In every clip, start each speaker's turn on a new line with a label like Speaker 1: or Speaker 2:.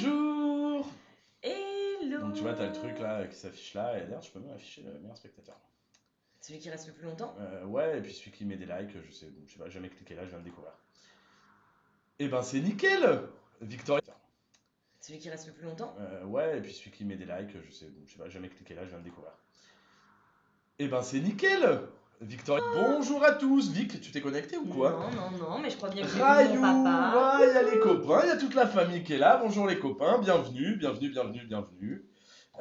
Speaker 1: Bonjour.
Speaker 2: Hello.
Speaker 1: Donc tu vois, t'as le truc là qui s'affiche là, et d'ailleurs, je peux même afficher le meilleur spectateur.
Speaker 2: Celui qui reste le plus longtemps.
Speaker 1: Ouais, et puis celui qui met des likes, je sais pas, j'ai jamais cliqué là, je viens de découvrir. Et ben c'est nickel, Victoria.
Speaker 2: Celui qui reste le plus longtemps.
Speaker 1: Ouais, et puis celui qui met des likes, je sais pas, j'ai jamais cliqué là, je viens de découvrir. Et ben c'est nickel, Victoria. Bonjour à tous, Vic, tu t'es connecté ou quoi?
Speaker 2: Non, mais je crois bien que j'ai vu
Speaker 1: Rayou,
Speaker 2: mon papa.
Speaker 1: il y a les copains, il y a toute la famille qui est là. Bonjour les copains, bienvenue.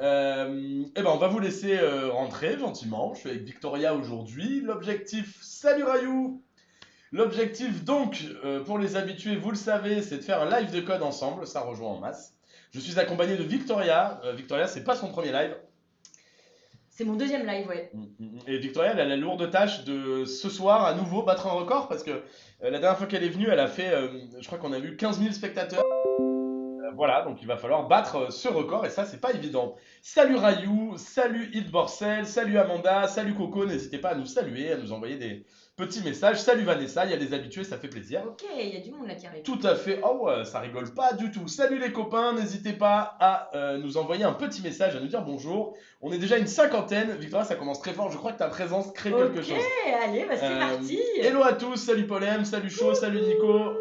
Speaker 1: Eh ben on va vous laisser rentrer gentiment. Je suis avec Victoria aujourd'hui. L'objectif, salut Rayou. L'objectif donc, pour les habitués, vous le savez, c'est de faire un live de code ensemble. Ça rejoint en masse. Je suis accompagné de Victoria. Victoria, c'est pas son premier live.
Speaker 2: C'est mon deuxième live, ouais.
Speaker 1: Et Victoria, elle a la lourde tâche de ce soir à nouveau battre un record parce que la dernière fois qu'elle est venue, elle a fait, je crois qu'on a vu 15 000 spectateurs. Voilà, donc il va falloir battre ce record et ça, c'est pas évident. Salut Rayou, salut Hit Borcel, salut Amanda, salut Coco. N'hésitez pas à nous saluer, à nous envoyer des petits messages. Salut Vanessa, il y a des habitués, ça fait plaisir.
Speaker 2: Ok, il y a du monde là qui arrive.
Speaker 1: Tout à fait. Oh ouais, ça rigole pas du tout. Salut les copains, n'hésitez pas à nous envoyer un petit message, à nous dire bonjour. On est déjà une cinquantaine. Victoria, ça commence très fort. Je crois que ta présence crée quelque chose.
Speaker 2: Ok, allez, bah c'est parti.
Speaker 1: Hello à tous, salut Polem, salut Chaud, salut Nico.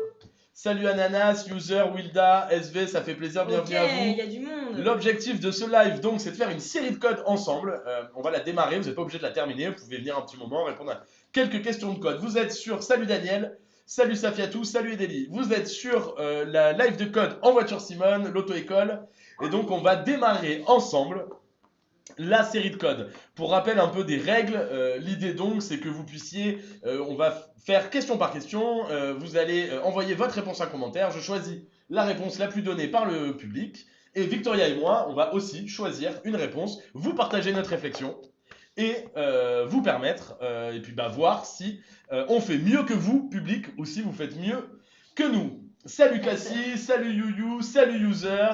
Speaker 1: Salut Ananas, User, Wilda, SV, ça fait plaisir, bienvenue à
Speaker 2: Ok,
Speaker 1: vous.
Speaker 2: il y a du monde.
Speaker 1: L'objectif de ce live, donc, c'est de faire une série de codes ensemble. On va la démarrer, vous n'êtes pas obligé de la terminer, vous pouvez venir un petit moment répondre à quelques questions de code. Vous êtes sur, salut Daniel, salut Safiatou, salut Edeli. Vous êtes sur la live de code en voiture Simone, l'auto-école. Et donc, on va démarrer ensemble la série de codes. Pour rappel un peu des règles, l'idée donc c'est que vous puissiez, on va faire question par question, vous allez envoyer votre réponse en commentaire, je choisis la réponse la plus donnée par le public, et Victoria et moi, on va aussi choisir une réponse, vous partagez notre réflexion, et vous permettre, et puis voir si on fait mieux que vous, public, ou si vous faites mieux que nous. Salut Cassie, salut Youyou, salut User.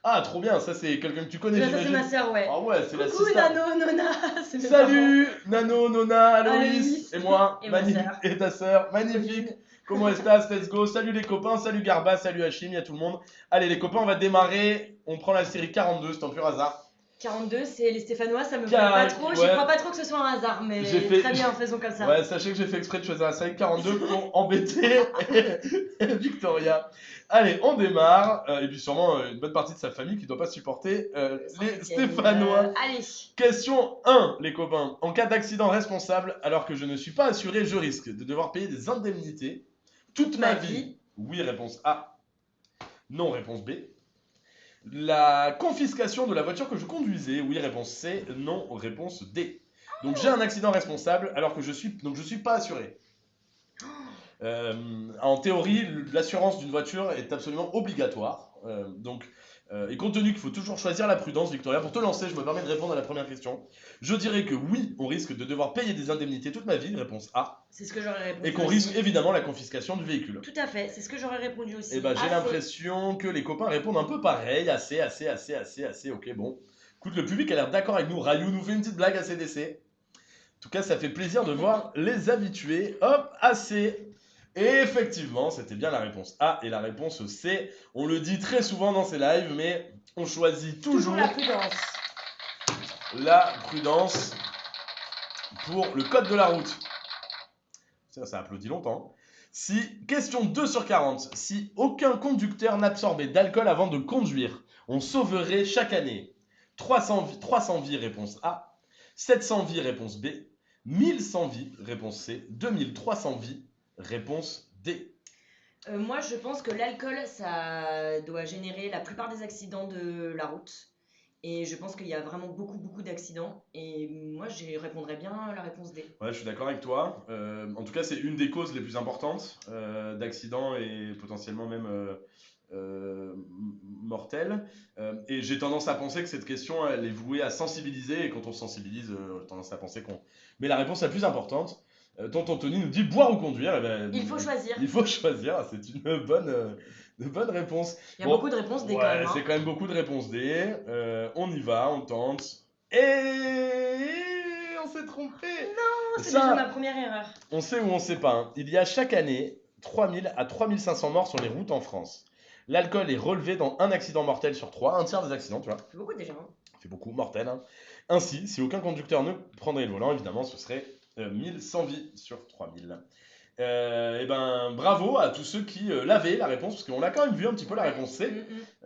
Speaker 1: Ah, trop bien, ça c'est quelqu'un que tu connais,
Speaker 2: Ça, c'est
Speaker 1: j'imagine.
Speaker 2: ma soeur, ouais.
Speaker 1: Ah ouais, c'est la
Speaker 2: Coucou
Speaker 1: sista.
Speaker 2: Nano, Nona, c'est mes
Speaker 1: Salut Nano, Nona,
Speaker 2: Aloïs.
Speaker 1: Aloïs, et moi,
Speaker 2: Et ma sœur.
Speaker 1: et ta sœur, magnifique. Comment estás? Let's go. Salut les copains, salut Garba, salut Hachim, il y a tout le monde. Allez les copains, on va démarrer. On prend la série 42, c'est un pur hasard.
Speaker 2: 42, c'est les Stéphanois, ça me plaît pas trop. J'y crois pas trop que ce soit un hasard, mais très bien, faisons comme ça.
Speaker 1: Ouais, sachez que j'ai fait exprès de choisir la série 42 pour embêter Victoria. Allez, on démarre. Et puis sûrement une bonne partie de sa famille qui ne doit pas supporter les Stéphanois.
Speaker 2: Allez.
Speaker 1: Question 1, les copains. En cas d'accident responsable, alors que je ne suis pas assuré, je risque de devoir payer des indemnités toute ma vie. Oui, réponse A. Non, réponse B. La confiscation de la voiture que je conduisais. Oui, réponse C. Non, réponse D. Donc j'ai un accident responsable alors que je suis pas assuré. En théorie, l'assurance d'une voiture est absolument obligatoire. Et compte tenu qu'il faut toujours choisir la prudence, Victoria, pour te lancer, je me permets de répondre à la première question. Je dirais que oui, on risque de devoir payer des indemnités toute ma vie, réponse A.
Speaker 2: C'est ce que j'aurais répondu.
Speaker 1: Et qu'on risque évidemment la confiscation du véhicule.
Speaker 2: Tout à fait, c'est ce que j'aurais répondu aussi.
Speaker 1: Et bah j'ai l'impression que les copains répondent un peu pareil, assez, ok, bon. Écoute, le public a l'air d'accord avec nous, Rayou nous fait une petite blague à CDC. En tout cas, ça fait plaisir de voir les habitués. Hop, assez. Et effectivement, c'était bien la réponse A et la réponse C. On le dit très souvent dans ces lives, mais on choisit toujours
Speaker 2: la prudence.
Speaker 1: La prudence pour le code de la route. Ça applaudit longtemps. Question 2 sur 40. Si aucun conducteur n'absorbait d'alcool avant de conduire, on sauverait chaque année 300 vies, réponse A. 700 vies, réponse B. 1100 vies, réponse C. 2300 vies, réponse D.
Speaker 2: Moi, je pense que l'alcool, ça doit générer la plupart des accidents de la route. Et je pense qu'il y a vraiment beaucoup d'accidents. Et moi, je répondrais bien la réponse D.
Speaker 1: Ouais, je suis d'accord avec toi. En tout cas, c'est une des causes les plus importantes d'accidents et potentiellement même mortels. Et j'ai tendance à penser que cette question, elle est vouée à sensibiliser. Et quand on sensibilise, j'ai tendance à penser qu'on... Mais la réponse la plus importante, tonton Tony nous dit boire ou conduire. Eh ben,
Speaker 2: il faut choisir.
Speaker 1: Il faut choisir, c'est une bonne réponse.
Speaker 2: Il y a beaucoup de réponses D quand même.
Speaker 1: C'est quand même beaucoup de réponses D. On y va, on tente. Et on s'est trompé.
Speaker 2: Non, c'est déjà ma première erreur.
Speaker 1: On sait ou on sait pas. Il y a chaque année 3000 à 3500 morts sur les routes en France. L'alcool est relevé dans un accident mortel sur 3, un tiers des accidents, tu vois.
Speaker 2: C'est beaucoup déjà. Hein.
Speaker 1: Ça fait beaucoup, mortel. Hein. Ainsi, si aucun conducteur ne prendrait le volant, évidemment, ce serait 1100 vies sur 3000. Et ben, bravo à tous ceux qui l'avaient la réponse, parce qu'on l'a quand même vu un petit peu la réponse C.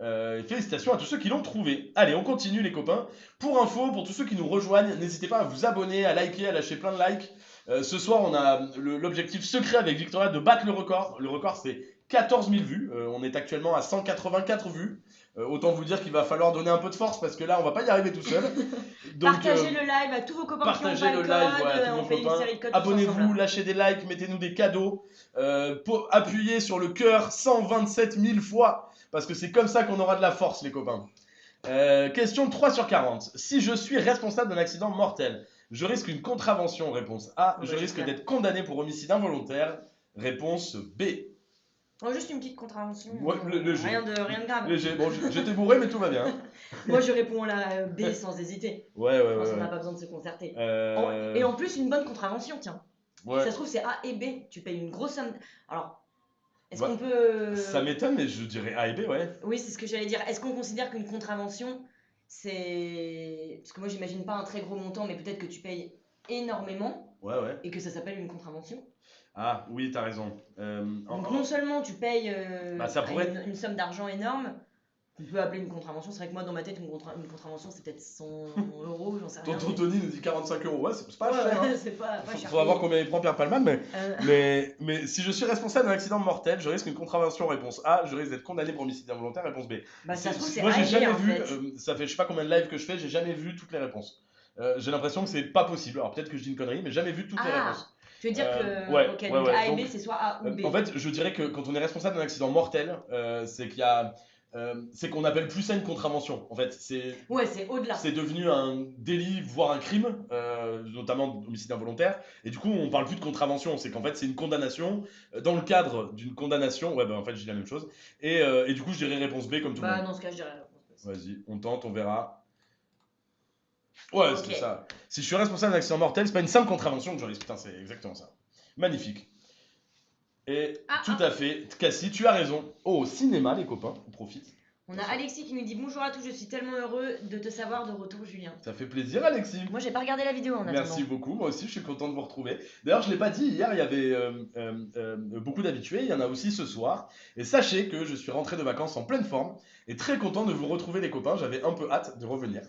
Speaker 1: Et félicitations à tous ceux qui l'ont trouvé. Allez, on continue les copains. Pour info, pour tous ceux qui nous rejoignent, n'hésitez pas à vous abonner, à liker, à lâcher plein de likes. Ce soir, on a l'objectif secret avec Victoria de battre le record. Le record, c'est 14 000 vues. On est actuellement à 184 vues. Autant vous dire qu'il va falloir donner un peu de force parce que là, on va pas y arriver tout seul.
Speaker 2: Donc, partagez le live à tous vos copains qui ont pas le code.
Speaker 1: Ouais,
Speaker 2: on fait une série de codes.
Speaker 1: Abonnez-vous, lâchez des likes, mettez-nous des cadeaux. Appuyez sur le cœur 127 000 fois parce que c'est comme ça qu'on aura de la force, les copains. Question 3 sur 40. Si je suis responsable d'un accident mortel, je risque une contravention. Réponse A. Je risque d'être condamné pour homicide involontaire. Réponse B.
Speaker 2: Oh, juste une petite contravention.
Speaker 1: Ouais,
Speaker 2: rien de grave.
Speaker 1: Léger. Bon, j'étais bourré, mais tout va bien.
Speaker 2: Moi, je réponds la B sans hésiter.
Speaker 1: Ouais.
Speaker 2: On n'a pas besoin de se concerter. Et en plus, une bonne contravention, tiens. Ouais. Ça se trouve, c'est A et B. Tu payes une grosse somme. Alors, est-ce qu'on peut.
Speaker 1: Ça m'étonne, mais je dirais A et B, ouais.
Speaker 2: Oui, c'est ce que j'allais dire. Est-ce qu'on considère qu'une contravention, c'est. Parce que moi, j'imagine pas un très gros montant, mais peut-être que tu payes énormément.
Speaker 1: Ouais.
Speaker 2: Et que ça s'appelle une contravention.
Speaker 1: Ah, oui, t'as raison.
Speaker 2: Donc, non seulement tu payes
Speaker 1: ça pourrait
Speaker 2: une somme d'argent énorme, on peut appeler une contravention. C'est vrai que moi, dans ma tête, une contravention, c'est peut-être 100 €, j'en sais rien.
Speaker 1: Tonton Tony nous dit 45 €. Ouais, c'est pas cher. Hein.
Speaker 2: C'est pas cher.
Speaker 1: Faudra voir combien il prend Pierre Palman, mais si je suis responsable d'un accident mortel, je risque une contravention. Réponse A. Je risque d'être condamné pour homicide involontaire. Réponse B.
Speaker 2: Bah, ça se trouve, c'est
Speaker 1: moi, j'ai jamais vu.
Speaker 2: Fait.
Speaker 1: Ça fait je sais pas combien de lives que je fais, j'ai jamais vu toutes les réponses. J'ai l'impression que c'est pas possible. Alors peut-être que je dis une connerie, mais jamais vu toutes les réponses.
Speaker 2: Tu veux dire que donc A et B, c'est soit A ou B.
Speaker 1: En fait, je dirais que quand on est responsable d'un accident mortel, c'est qu'il y a. C'est qu'on appelle plus ça une contravention. En fait, c'est
Speaker 2: au-delà.
Speaker 1: C'est devenu un délit, voire un crime, notamment homicide involontaire. Et du coup, on parle plus de contravention. C'est qu'en fait, c'est une condamnation. Dans le cadre d'une condamnation, en fait, je dis la même chose. Et du coup, je dirais réponse B comme tout le monde.
Speaker 2: Dans ce cas, je dirais réponse B.
Speaker 1: Vas-y, on tente, on verra. Ouais, c'est ça. Si je suis responsable d'un accident mortel, c'est pas une simple contravention que je risque. Putain, c'est exactement ça. Magnifique. Et tout à fait, Cassie, tu as raison. Oh, cinéma, les copains, on profite.
Speaker 2: On a Alexis qui nous dit bonjour à tous, je suis tellement heureux de te savoir de retour, Julien.
Speaker 1: Ça fait plaisir, Alexis.
Speaker 2: Moi, j'ai pas regardé la vidéo en attendant.
Speaker 1: Merci beaucoup, moi aussi, je suis content de vous retrouver. D'ailleurs, je l'ai pas dit, hier, il y avait beaucoup d'habitués, il y en a aussi ce soir. Et sachez que je suis rentré de vacances en pleine forme et très content de vous retrouver, les copains. J'avais un peu hâte de revenir.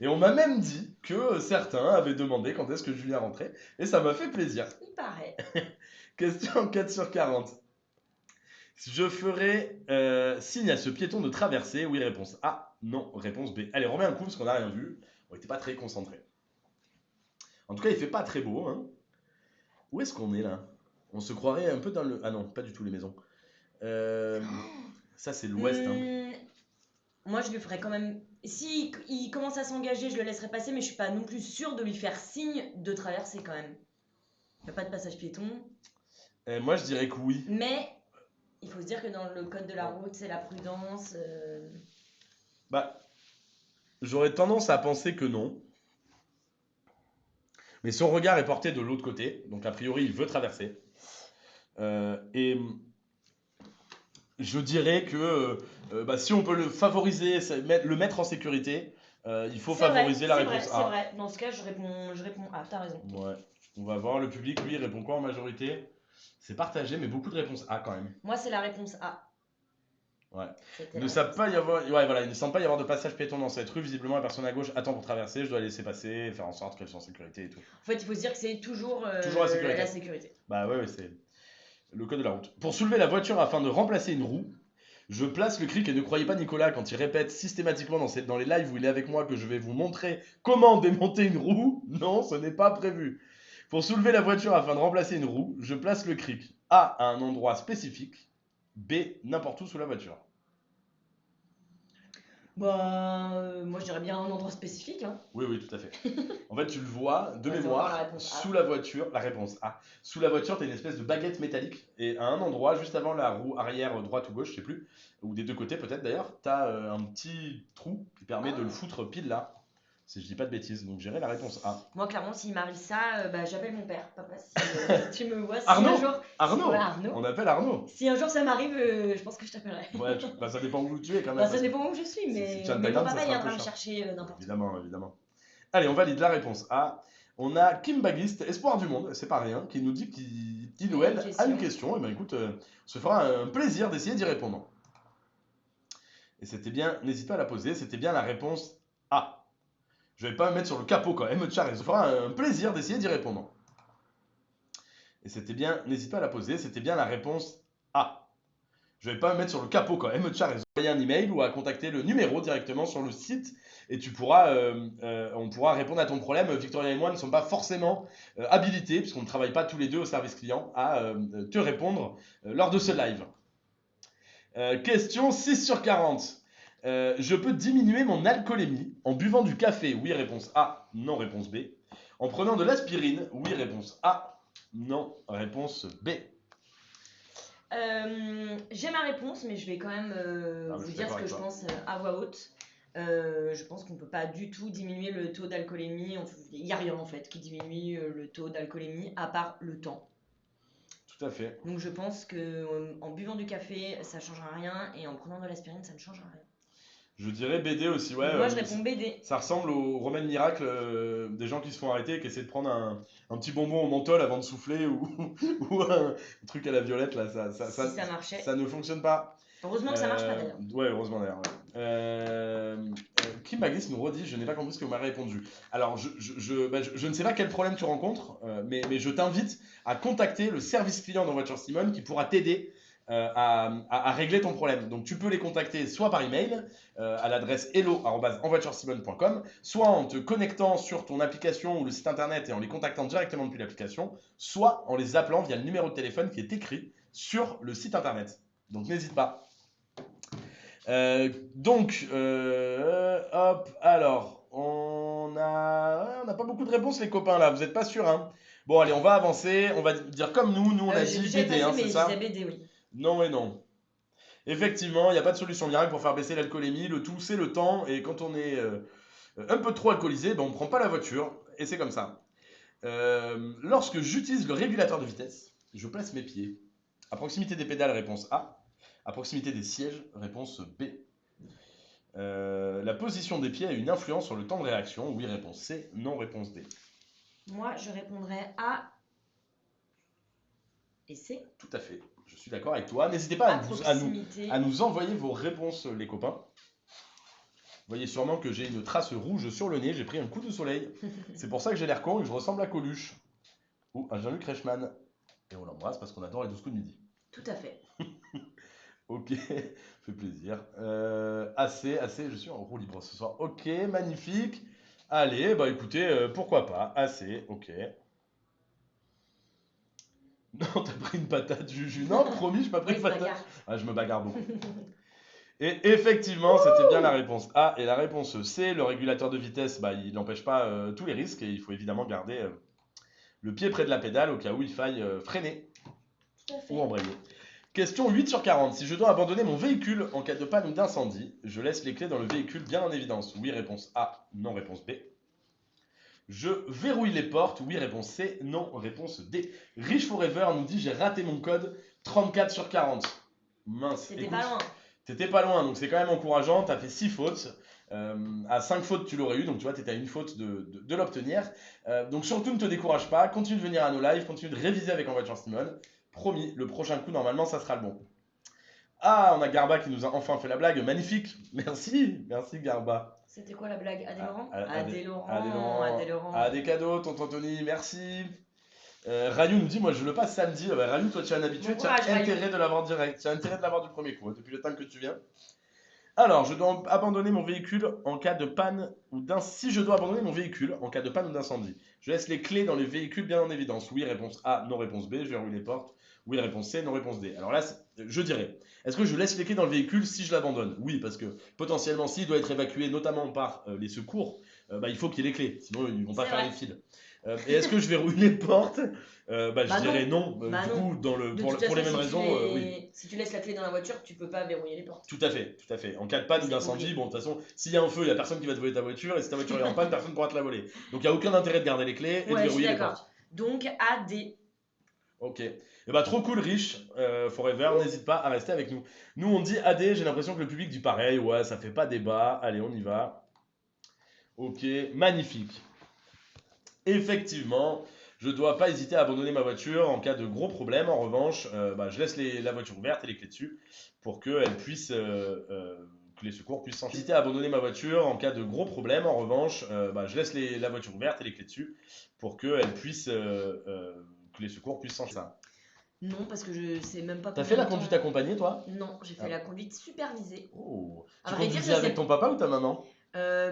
Speaker 1: Et on m'a même dit que certains avaient demandé quand est-ce que Julien rentrait. Et ça m'a fait plaisir.
Speaker 2: Il paraît.
Speaker 1: Question 4 sur 40. Je ferai signe à ce piéton de traverser. Oui, réponse A. Non, réponse B. Allez, remets un coup parce qu'on n'a rien vu. On n'était pas très concentrés. En tout cas, il fait pas très beau. Hein. Où est-ce qu'on est là? On se croirait un peu dans le... Ah non, pas du tout les maisons. Ça, c'est l'ouest. Hein.
Speaker 2: Moi, je lui ferais quand même... Si il commence à s'engager, je le laisserai passer, mais je suis pas non plus sûre de lui faire signe de traverser quand même. Il n'y a pas de passage piéton.
Speaker 1: Moi, je dirais que oui.
Speaker 2: Mais il faut se dire que dans le code de la route, c'est la prudence.
Speaker 1: J'aurais tendance à penser que non. Mais son regard est porté de l'autre côté. Donc, a priori, il veut traverser. Et je dirais que si on peut le favoriser, le mettre en sécurité, il faut favoriser la réponse A.
Speaker 2: C'est vrai, dans ce cas, je réponds A, t'as raison.
Speaker 1: Ouais. On va voir, le public, lui, répond quoi en majorité? C'est partagé, mais beaucoup de réponses A quand même.
Speaker 2: Moi, c'est la réponse A.
Speaker 1: Ouais. Il ne semble pas y avoir... Ouais, voilà, il ne semble pas y avoir de passage piéton dans cette rue. Visiblement, la personne à gauche attend pour traverser. Je dois la laisser passer, faire en sorte qu'elle soit en sécurité et tout.
Speaker 2: En fait, il faut se dire que c'est toujours
Speaker 1: la sécurité. Bah ouais, c'est le code de la route. Pour soulever la voiture afin de remplacer une roue, je place le cric et ne croyez pas Nicolas quand il répète systématiquement dans les lives où il est avec moi que je vais vous montrer comment démonter une roue. Non, ce n'est pas prévu. Pour soulever la voiture afin de remplacer une roue, je place le cric A à un endroit spécifique, B n'importe où sous la voiture.
Speaker 2: Moi je dirais bien un endroit spécifique. Hein.
Speaker 1: Oui, tout à fait. En fait, tu le vois de mémoire sous la voiture, la réponse A. Sous la voiture, tu as une espèce de baguette métallique et à un endroit, juste avant la roue arrière, droite ou gauche, je sais plus, ou des deux côtés peut-être d'ailleurs, tu as un petit trou qui permet de le foutre pile là. si je dis pas de bêtises. Donc j'irai la réponse A.
Speaker 2: Moi, clairement, s'il m'arrive ça, j'appelle mon père. Papa, si tu me vois, si
Speaker 1: Arnaud
Speaker 2: un jour.
Speaker 1: Arnaud
Speaker 2: Ouais, Arnaud.
Speaker 1: On appelle Arnaud.
Speaker 2: Si un jour ça m'arrive, je pense que je t'appellerai.
Speaker 1: Ouais, bah, ça dépend où tu es quand même.
Speaker 2: Bah, ça
Speaker 1: parce que
Speaker 2: dépend où je suis,
Speaker 1: si
Speaker 2: mais,
Speaker 1: tu as une
Speaker 2: mais mon
Speaker 1: Thaïlande, ça
Speaker 2: papa
Speaker 1: sera un
Speaker 2: viendra
Speaker 1: peu
Speaker 2: me
Speaker 1: chiant.
Speaker 2: chercher n'importe où.
Speaker 1: Évidemment, évidemment. Allez, on valide la réponse A. On a Kim Bagist, espoir du monde, c'est pas rien, qui nous dit qu'il ou elle a une question. Et ben écoute, on se fera un plaisir d'essayer d'y répondre. Et c'était bien, n'hésite pas à la poser, c'était bien la réponse A. Je vais pas me mettre sur le capot quand même, Char, on se fera un plaisir d'essayer d'y répondre. Et c'était bien, n'hésite pas à la poser, c'était bien la réponse A. Je vais pas me mettre sur le capot quand même, Char, envoyer un email ou à contacter le numéro directement sur le site et tu pourras, on pourra répondre à ton problème. Victoria et moi ne sommes pas forcément habilités, puisqu'on ne travaille pas tous les deux au service client, à te répondre lors de ce live. Question 6 sur 40. Je peux diminuer mon alcoolémie en buvant du café? Oui, réponse A. Non, réponse B. En prenant de l'aspirine? Oui, réponse A. Non, réponse B.
Speaker 2: J'ai ma réponse, mais je vais quand même vous dire ce que je pense à voix haute. Je pense qu'on ne peut pas du tout diminuer le taux d'alcoolémie. Il n'y a rien en fait qui diminue le taux d'alcoolémie à part le temps.
Speaker 1: Tout à fait.
Speaker 2: Donc je pense qu'en buvant du café, ça ne changera rien et en prenant de l'aspirine, ça ne changera rien.
Speaker 1: Je dirais BD aussi, ouais.
Speaker 2: Moi je réponds BD.
Speaker 1: Ça ressemble au remède miracle des gens qui se font arrêter et qui essaient de prendre un petit bonbon au menthol avant de souffler ou un truc à la violette là.
Speaker 2: Si ça marchait.
Speaker 1: Ça ne fonctionne pas.
Speaker 2: Heureusement que ça marche pas d'ailleurs.
Speaker 1: Ouais, heureusement d'ailleurs. Ouais. Kim Baglis nous redit, je n'ai pas compris ce que vous m'avez répondu. Alors, je ne sais pas quel problème tu rencontres, mais je t'invite à contacter le service client dans Voiture Simone qui pourra t'aider à régler ton problème. Donc, tu peux les contacter soit par email à l'adresse hello@envoituresimone.com, soit en te connectant sur ton application ou le site internet et en les contactant directement depuis l'application, soit en les appelant via le numéro de téléphone qui est écrit sur le site internet. Donc, n'hésite pas. Hop, alors, on n'a pas beaucoup de réponses les copains là, vous n'êtes pas sûrs hein? Bon allez, on va avancer, on va dire comme nous on a dit BD, hein, c'est ça?
Speaker 2: BD, oui.
Speaker 1: Non et non. Effectivement, il n'y a pas de solution miracle pour faire baisser l'alcoolémie, le tout c'est le temps, et quand on est un peu trop alcoolisé, ben, on ne prend pas la voiture, et c'est comme ça. Lorsque j'utilise le régulateur de vitesse, je place mes pieds à proximité des pédales, réponse A. À proximité des sièges, réponse B. La position des pieds a une influence sur le temps de réaction? Oui, réponse C. Non, réponse D.
Speaker 2: Moi, je répondrais A et C.
Speaker 1: Tout à fait. Je suis d'accord avec toi. N'hésitez pas à nous envoyer vos réponses, les copains. Vous voyez sûrement que j'ai une trace rouge sur le nez. J'ai pris un coup de soleil. C'est pour ça que j'ai l'air con et que je ressemble à Coluche. Ou à Jean-Luc Reichmann. Et on l'embrasse parce qu'on adore les 12 coups de midi.
Speaker 2: Tout à fait.
Speaker 1: Ok, fait plaisir. AC, je suis en roue libre ce soir. Ok, magnifique. Allez, bah écoutez, pourquoi pas. AC, ok. Non, t'as pris une patate, Juju. Non, promis, je pas pris une patate. Ah, je me bagarre beaucoup. Et effectivement, c'était bien la réponse A. Et la réponse C, le régulateur de vitesse, bah, il n'empêche pas tous les risques. Et il faut évidemment garder le pied près de la pédale au cas où il faille freiner ou embrayer. Question 8 sur 40. Si je dois abandonner mon véhicule en cas de panne ou d'incendie, je laisse les clés dans le véhicule bien en évidence? Oui, réponse A. Non, réponse B. Je verrouille les portes? Oui, réponse C. Non, réponse D. Rich Forever nous dit j'ai raté mon code 34 sur 40. Mince.
Speaker 2: T'étais pas loin.
Speaker 1: T'étais pas loin, donc c'est quand même encourageant. T'as fait 6 fautes. À 5 fautes, tu l'aurais eu. Donc tu vois, t'étais à une faute de l'obtenir. Donc surtout, ne te décourage pas. Continue de venir à nos lives. Continue de réviser avec En Voiture Simone. Promis, le prochain coup, normalement, ça sera le bon. Ah, on a Garba qui nous a enfin fait la blague. Magnifique. Merci Garba.
Speaker 2: C'était quoi la blague?
Speaker 1: Adé Laurent. Ah, des cadeaux, tonton Tony, merci. Rayou nous dit, moi je le passe samedi. Rayou, toi tu es un habitué, tu as intérêt de l'avoir direct. Tu as intérêt de l'avoir du premier coup, depuis le temps que tu viens. Alors, je dois abandonner mon véhicule en cas de panne ou d'incendie. Si je dois abandonner mon véhicule en cas de panne ou d'incendie, je laisse les clés dans le véhicule bien en évidence. Oui, réponse A, non, réponse B. Je verrouille les portes. Oui, réponse C, non, réponse D. Alors là, je dirais, est-ce que je laisse les clés dans le véhicule si je l'abandonne? Oui, parce que potentiellement, s'il doit être évacué, notamment par les secours, il faut qu'il y ait les clés. Sinon, ils ne vont pas faire les fils. Et est-ce que je verrouille les portes? Je
Speaker 2: Bah
Speaker 1: dirais
Speaker 2: non.
Speaker 1: non.
Speaker 2: Bah
Speaker 1: Du
Speaker 2: non.
Speaker 1: coup,
Speaker 2: De
Speaker 1: pour
Speaker 2: toute
Speaker 1: les
Speaker 2: façon,
Speaker 1: mêmes raisons, oui.
Speaker 2: si tu laisses la clé dans la voiture, tu peux pas verrouiller les portes.
Speaker 1: Tout à fait, tout à fait. En cas de panne ou
Speaker 2: C'est
Speaker 1: d'incendie,
Speaker 2: horrible.
Speaker 1: bon, de toute façon, s'il y a un feu, il n'y a personne qui va te voler ta voiture, et si ta voiture est en panne, personne ne pourra te la voler. Donc il n'y a aucun intérêt de garder les clés et de
Speaker 2: Ouais, je suis
Speaker 1: verrouiller les portes.
Speaker 2: d'accord. Donc AD.
Speaker 1: Ok. Et bah trop cool, Rich, Forever, n'hésite pas à rester avec nous. Nous on dit AD, j'ai l'impression que le public dit pareil, ouais, ça fait pas débat, allez, on y va. Ok, magnifique. Effectivement, je dois pas hésiter à abandonner ma voiture en cas de gros problème. En revanche, je laisse la voiture ouverte et les clés dessus pour que les secours puissent s'enchaîner. Hésiter à abandonner ma voiture en cas de gros problème. En revanche, je laisse la voiture ouverte et les clés dessus pour que les secours puissent s'enchaîner.
Speaker 2: Non, parce que je sais même pas
Speaker 1: T'as
Speaker 2: combien
Speaker 1: fait la
Speaker 2: de temps-
Speaker 1: conduite accompagnée, toi?
Speaker 2: Non, j'ai fait
Speaker 1: Ah.
Speaker 2: la conduite supervisée.
Speaker 1: Oh.
Speaker 2: À
Speaker 1: Tu
Speaker 2: vrai dire,
Speaker 1: conduisais
Speaker 2: je
Speaker 1: avec
Speaker 2: sais
Speaker 1: ton papa ou ta maman?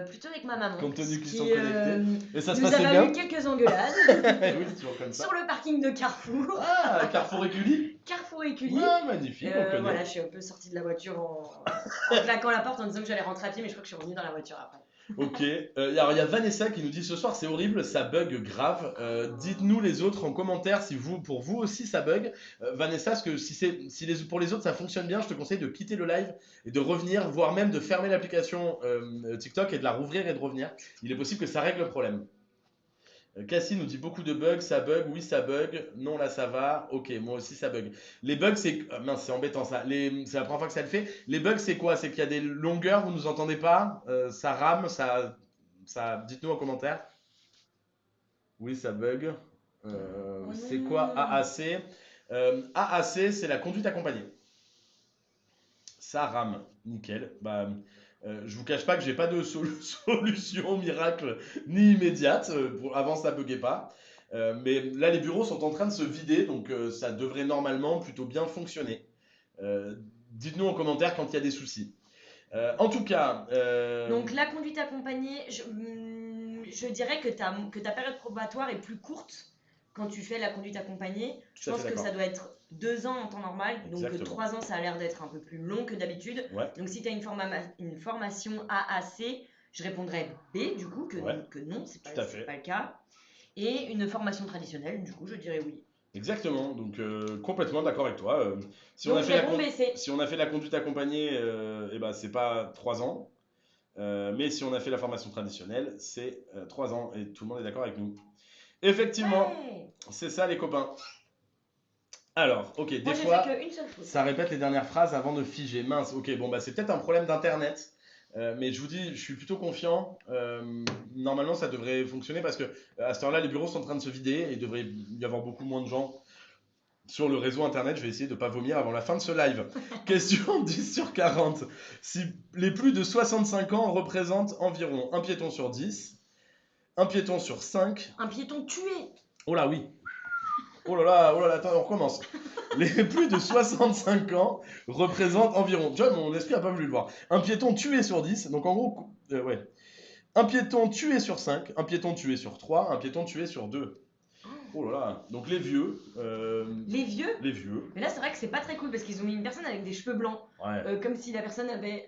Speaker 2: plutôt avec ma maman.
Speaker 1: Compte tenu qu'ils
Speaker 2: qui,
Speaker 1: sont connectés. Et ça se
Speaker 2: nous
Speaker 1: passait
Speaker 2: a
Speaker 1: bien?
Speaker 2: valu quelques engueulades
Speaker 1: Oui, c'est toujours comme ça.
Speaker 2: sur le parking de Carrefour.
Speaker 1: Ah, Carrefour Écully?
Speaker 2: Carrefour Écully.
Speaker 1: Ouais, magnifique, on connaît.
Speaker 2: Voilà, je suis un peu sortie de la voiture en claquant la porte en disant que j'allais rentrer à pied, mais je crois que je suis revenue dans la voiture après.
Speaker 1: Ok. Alors, il y a Vanessa qui nous dit ce soir c'est horrible, ça bug grave. Dites-nous les autres en commentaire si pour vous aussi ça bug. Vanessa, parce que pour les autres ça fonctionne bien, je te conseille de quitter le live et de revenir, voire même de fermer l'application TikTok et de la rouvrir et de revenir. Il est possible que ça règle le problème. Cassie nous dit beaucoup de bugs, ça bug, oui ça bug, non là ça va, ok moi aussi ça bug. Les bugs c'est, mince c'est embêtant ça, c'est la première fois que ça le fait. Les bugs c'est quoi? C'est qu'il y a des longueurs, vous nous entendez pas, ça rame, dites-nous en commentaire. Oui ça bug. C'est quoi AAC? AAC c'est la conduite accompagnée. Ça rame, nickel. Je vous cache pas que j'ai pas de solution miracle ni immédiate. Avant, ça buguait pas. Mais là, les bureaux sont en train de se vider, donc ça devrait normalement plutôt bien fonctionner. Dites-nous en commentaire quand il y a des soucis. En tout cas.
Speaker 2: Donc, la conduite accompagnée, je dirais que ta période probatoire est plus courte quand tu fais la conduite accompagnée. Je pense que ça doit être 2 ans en temps normal. Donc,
Speaker 1: Exactement.
Speaker 2: 3 ans, ça a l'air d'être un peu plus long que d'habitude.
Speaker 1: Ouais.
Speaker 2: Donc, si tu as une formation AAC, je répondrais B, du coup, que non, c'est pas le cas. Et une formation traditionnelle, du coup, je dirais oui.
Speaker 1: Exactement, donc complètement d'accord avec toi. Si on a fait la conduite accompagnée, c'est pas 3 ans. Mais si on a fait la formation traditionnelle, c'est 3 ans. Et tout le monde est d'accord avec nous. Effectivement, c'est ça les copains. Alors, ok, des fois, ça répète les dernières phrases avant de figer. Mince, ok, bon, c'est peut-être un problème d'internet. Mais je vous dis, je suis plutôt confiant. Normalement, ça devrait fonctionner parce que à cette heure-là, les bureaux sont en train de se vider et il devrait y avoir beaucoup moins de gens sur le réseau internet. Je vais essayer de ne pas vomir avant la fin de ce live. Question 10 sur 40. Si les plus de 65 ans représentent environ un piéton sur 10, un piéton sur 5.
Speaker 2: Un piéton tué.
Speaker 1: Oh là, oui. Oh là là, attends, on recommence. Les plus de 65 ans représentent environ. Tu vois, mon esprit n'a pas voulu le voir. Un piéton tué sur 10. Donc en gros, ouais. Un piéton tué sur 5, un piéton tué sur 3, un piéton tué sur 2. Oh là là. Donc les vieux.
Speaker 2: Les vieux.
Speaker 1: Les vieux.
Speaker 2: Mais là, c'est vrai que c'est pas très cool parce qu'ils ont mis une personne avec des cheveux blancs.
Speaker 1: Ouais.
Speaker 2: Comme si la personne avait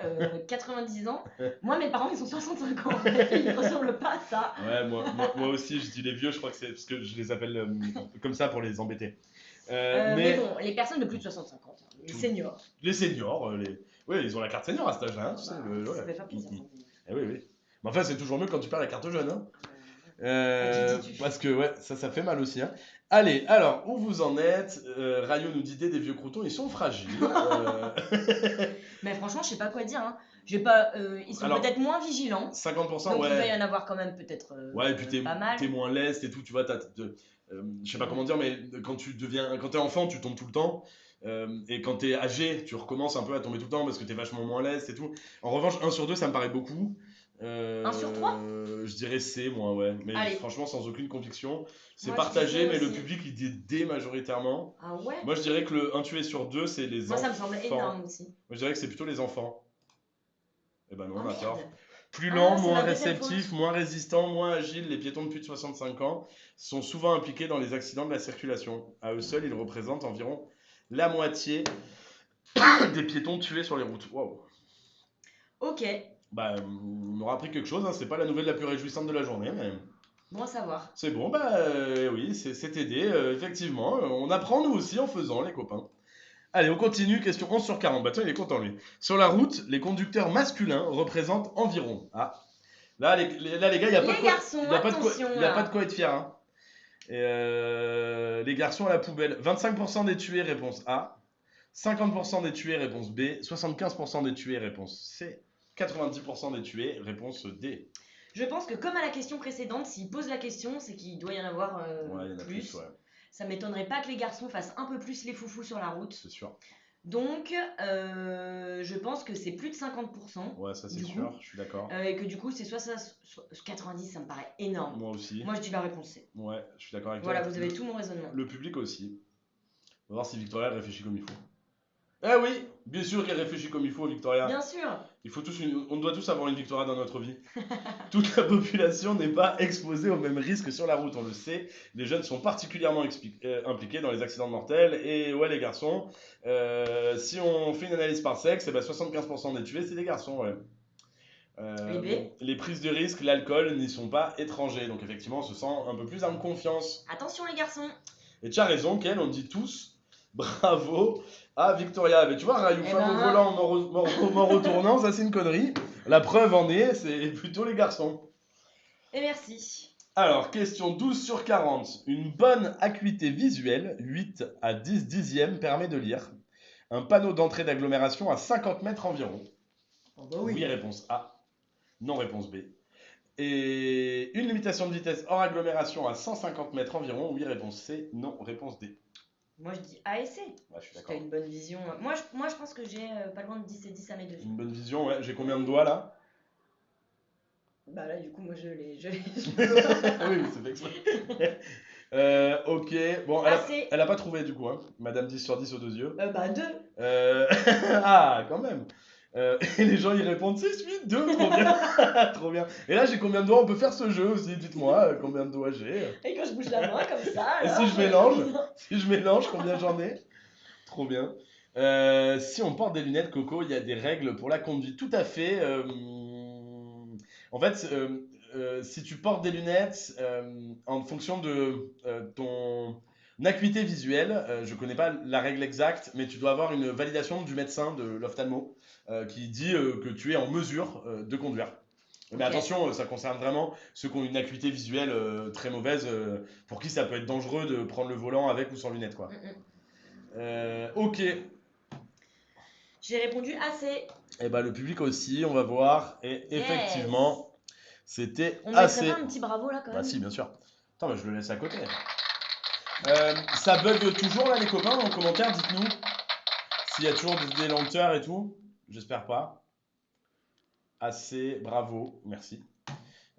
Speaker 2: 90 ans. Moi, mes parents, ils ont 65 ans. Ils ressemblent pas à ça.
Speaker 1: Ouais, moi aussi, je dis les vieux, je crois que c'est parce que je les appelle comme ça pour les embêter.
Speaker 2: Mais bon, les personnes de plus de 65 ans, les seniors.
Speaker 1: Les seniors, ouais, ils ont la carte senior à cet âge-là.
Speaker 2: Ça fait pas plaisir.
Speaker 1: Oui. Mais enfin, c'est toujours mieux quand tu perds la carte jeune. Hein. Parce que ouais, ça fait mal aussi. Hein. Allez, alors, où vous en êtes? Rayo nous dit des vieux croutons, ils sont fragiles.
Speaker 2: Mais franchement, je sais pas quoi dire. Hein. Ils sont peut-être moins vigilants.
Speaker 1: 50%,
Speaker 2: donc il va y en avoir quand même peut-être
Speaker 1: ouais, et puis
Speaker 2: pas mal.
Speaker 1: T'es moins leste et tout, tu vois. Je sais pas comment dire, mais quand t'es enfant, tu tombes tout le temps. Et quand t'es âgé, tu recommences un peu à tomber tout le temps parce que t'es vachement moins leste et tout. En revanche, 1 sur 2, ça me paraît beaucoup.
Speaker 2: 1 sur 3
Speaker 1: Je dirais C, moi, ouais. Mais
Speaker 2: allez.
Speaker 1: Franchement, sans aucune conviction. C'est
Speaker 2: moi,
Speaker 1: partagé, mais le public, il dit D majoritairement.
Speaker 2: Ah ouais.
Speaker 1: Moi, je dirais que le 1 tué sur 2, c'est les enfants.
Speaker 2: Moi, ça me semble énorme aussi.
Speaker 1: Moi, je dirais que c'est plutôt les enfants. Eh ben non, on a
Speaker 2: merde.
Speaker 1: tort. Plus lent, moins réceptif, moins résistant, moins agile, les piétons de plus de 65 ans sont souvent impliqués dans les accidents de la circulation. À eux seuls, ils représentent environ la moitié des piétons tués sur les routes. Waouh.
Speaker 2: Ok.
Speaker 1: On aura appris quelque chose, hein. C'est pas la nouvelle la plus réjouissante de la journée, mais...
Speaker 2: Bon à savoir.
Speaker 1: C'est bon, oui, c'est aidé, effectivement. On apprend nous aussi en faisant, les copains. Allez, on continue. Question 11 sur 40. Bah, tiens, il est content, lui. Sur la route, les conducteurs masculins représentent environ. Ah, là, les gars, il n'y a pas de
Speaker 2: Les
Speaker 1: quoi,
Speaker 2: garçons,
Speaker 1: y a pas de quoi,
Speaker 2: attention
Speaker 1: y a pas de
Speaker 2: là.
Speaker 1: quoi être fier. Hein. Et les garçons à la poubelle. 25% des tués, réponse A. 50% des tués, réponse B. 75% des tués, réponse C. 90% des tués, réponse D.
Speaker 2: Je pense que comme à la question précédente, s'il pose la question, c'est qu'il doit y en avoir
Speaker 1: Ouais, il y en a plus, ouais,
Speaker 2: Ça m'étonnerait pas que les garçons fassent un peu plus les foufous sur la route.
Speaker 1: c'est sûr.
Speaker 2: Donc, je pense que c'est plus de 50%.
Speaker 1: Ouais, ça c'est
Speaker 2: du
Speaker 1: sûr,
Speaker 2: coup.
Speaker 1: je suis d'accord.
Speaker 2: Et que du coup, c'est soit 90, ça me paraît énorme.
Speaker 1: Moi aussi.
Speaker 2: Moi, je dis la réponse C.
Speaker 1: Ouais, je suis d'accord avec
Speaker 2: Voilà,
Speaker 1: toi.
Speaker 2: vous avez tout mon raisonnement.
Speaker 1: Le public aussi. On va voir si Victoria elle réfléchit comme il faut. Eh oui, bien sûr qu'elle réfléchit comme il faut, Victoria.
Speaker 2: Bien sûr.
Speaker 1: On doit tous avoir une Victoria dans notre vie. Toute la population n'est pas exposée aux mêmes risques sur la route, on le sait. Les jeunes sont particulièrement impliqués dans les accidents mortels. Et ouais, les garçons, si on fait une analyse par sexe, 75% des tués, c'est des garçons, ouais.
Speaker 2: Et B.
Speaker 1: Les prises de risque, l'alcool n'y sont pas étrangers. Donc effectivement, on se sent un peu plus en confiance.
Speaker 2: Attention les garçons.
Speaker 1: Et tu as raison, Ken, on dit tous bravo à Victoria. Mais tu vois, Rayou,
Speaker 2: Eh
Speaker 1: femme au
Speaker 2: ben.
Speaker 1: volant, mort au tournant, ça c'est une connerie. La preuve en est, c'est plutôt les garçons.
Speaker 2: Et merci.
Speaker 1: Alors, question 12 sur 40. Une bonne acuité visuelle, 8 à 10 dixièmes, permet de lire un panneau d'entrée d'agglomération à 50 mètres environ.
Speaker 2: Oh bah
Speaker 1: Oui,
Speaker 2: oui.
Speaker 1: réponse A. Non, réponse B. Et une limitation de vitesse hors agglomération à 150 mètres environ. Oui, réponse C. Non, réponse D.
Speaker 2: Moi, je dis A et C.
Speaker 1: Ouais, je suis
Speaker 2: Si
Speaker 1: d'accord.
Speaker 2: t'as une bonne vision. Moi, je pense que j'ai pas loin de 10 et 10 à mes deux.
Speaker 1: Une bonne vision, ouais. J'ai combien de doigts là?
Speaker 2: Bah là, du coup, moi, je l'ai.
Speaker 1: Oui, c'est fait exprès. Ok, bon, elle a pas trouvé du coup, hein. Madame 10 sur 10 aux deux yeux.
Speaker 2: Bah 2.
Speaker 1: Ah, quand même. Et les gens ils répondent 6, 8, 2, trop bien. Trop bien. Et là, j'ai combien de doigts? On peut faire ce jeu aussi, dites-moi combien de doigts j'ai.
Speaker 2: Et quand je bouge la main comme ça.
Speaker 1: Et
Speaker 2: Alors,
Speaker 1: si je mélange, combien j'en ai? Trop bien. Si on porte des lunettes, Coco, il y a des règles pour la conduite. Tout à fait. En fait, si tu portes des lunettes en fonction de ton acuité visuelle, je connais pas la règle exacte, mais tu dois avoir une validation du médecin, de l'ophtalmo, qui dit que tu es en mesure de conduire. Mais
Speaker 2: Ok.
Speaker 1: attention, ça concerne vraiment ceux qui ont une acuité visuelle très mauvaise, pour qui ça peut être dangereux de prendre le volant avec ou sans lunettes, quoi. Ok.
Speaker 2: J'ai répondu assez.
Speaker 1: Et bah le public aussi, on va voir. Et
Speaker 2: Yes.
Speaker 1: effectivement, c'était
Speaker 2: On ne
Speaker 1: assez.
Speaker 2: mettrait pas un petit bravo là quand même?
Speaker 1: Bah si, bien sûr. Attends, bah, je le laisse à côté. Ça bug toujours là les copains en commentaire, dites-nous s'il y a toujours des lenteurs et tout. J'espère pas. Assez, bravo, merci.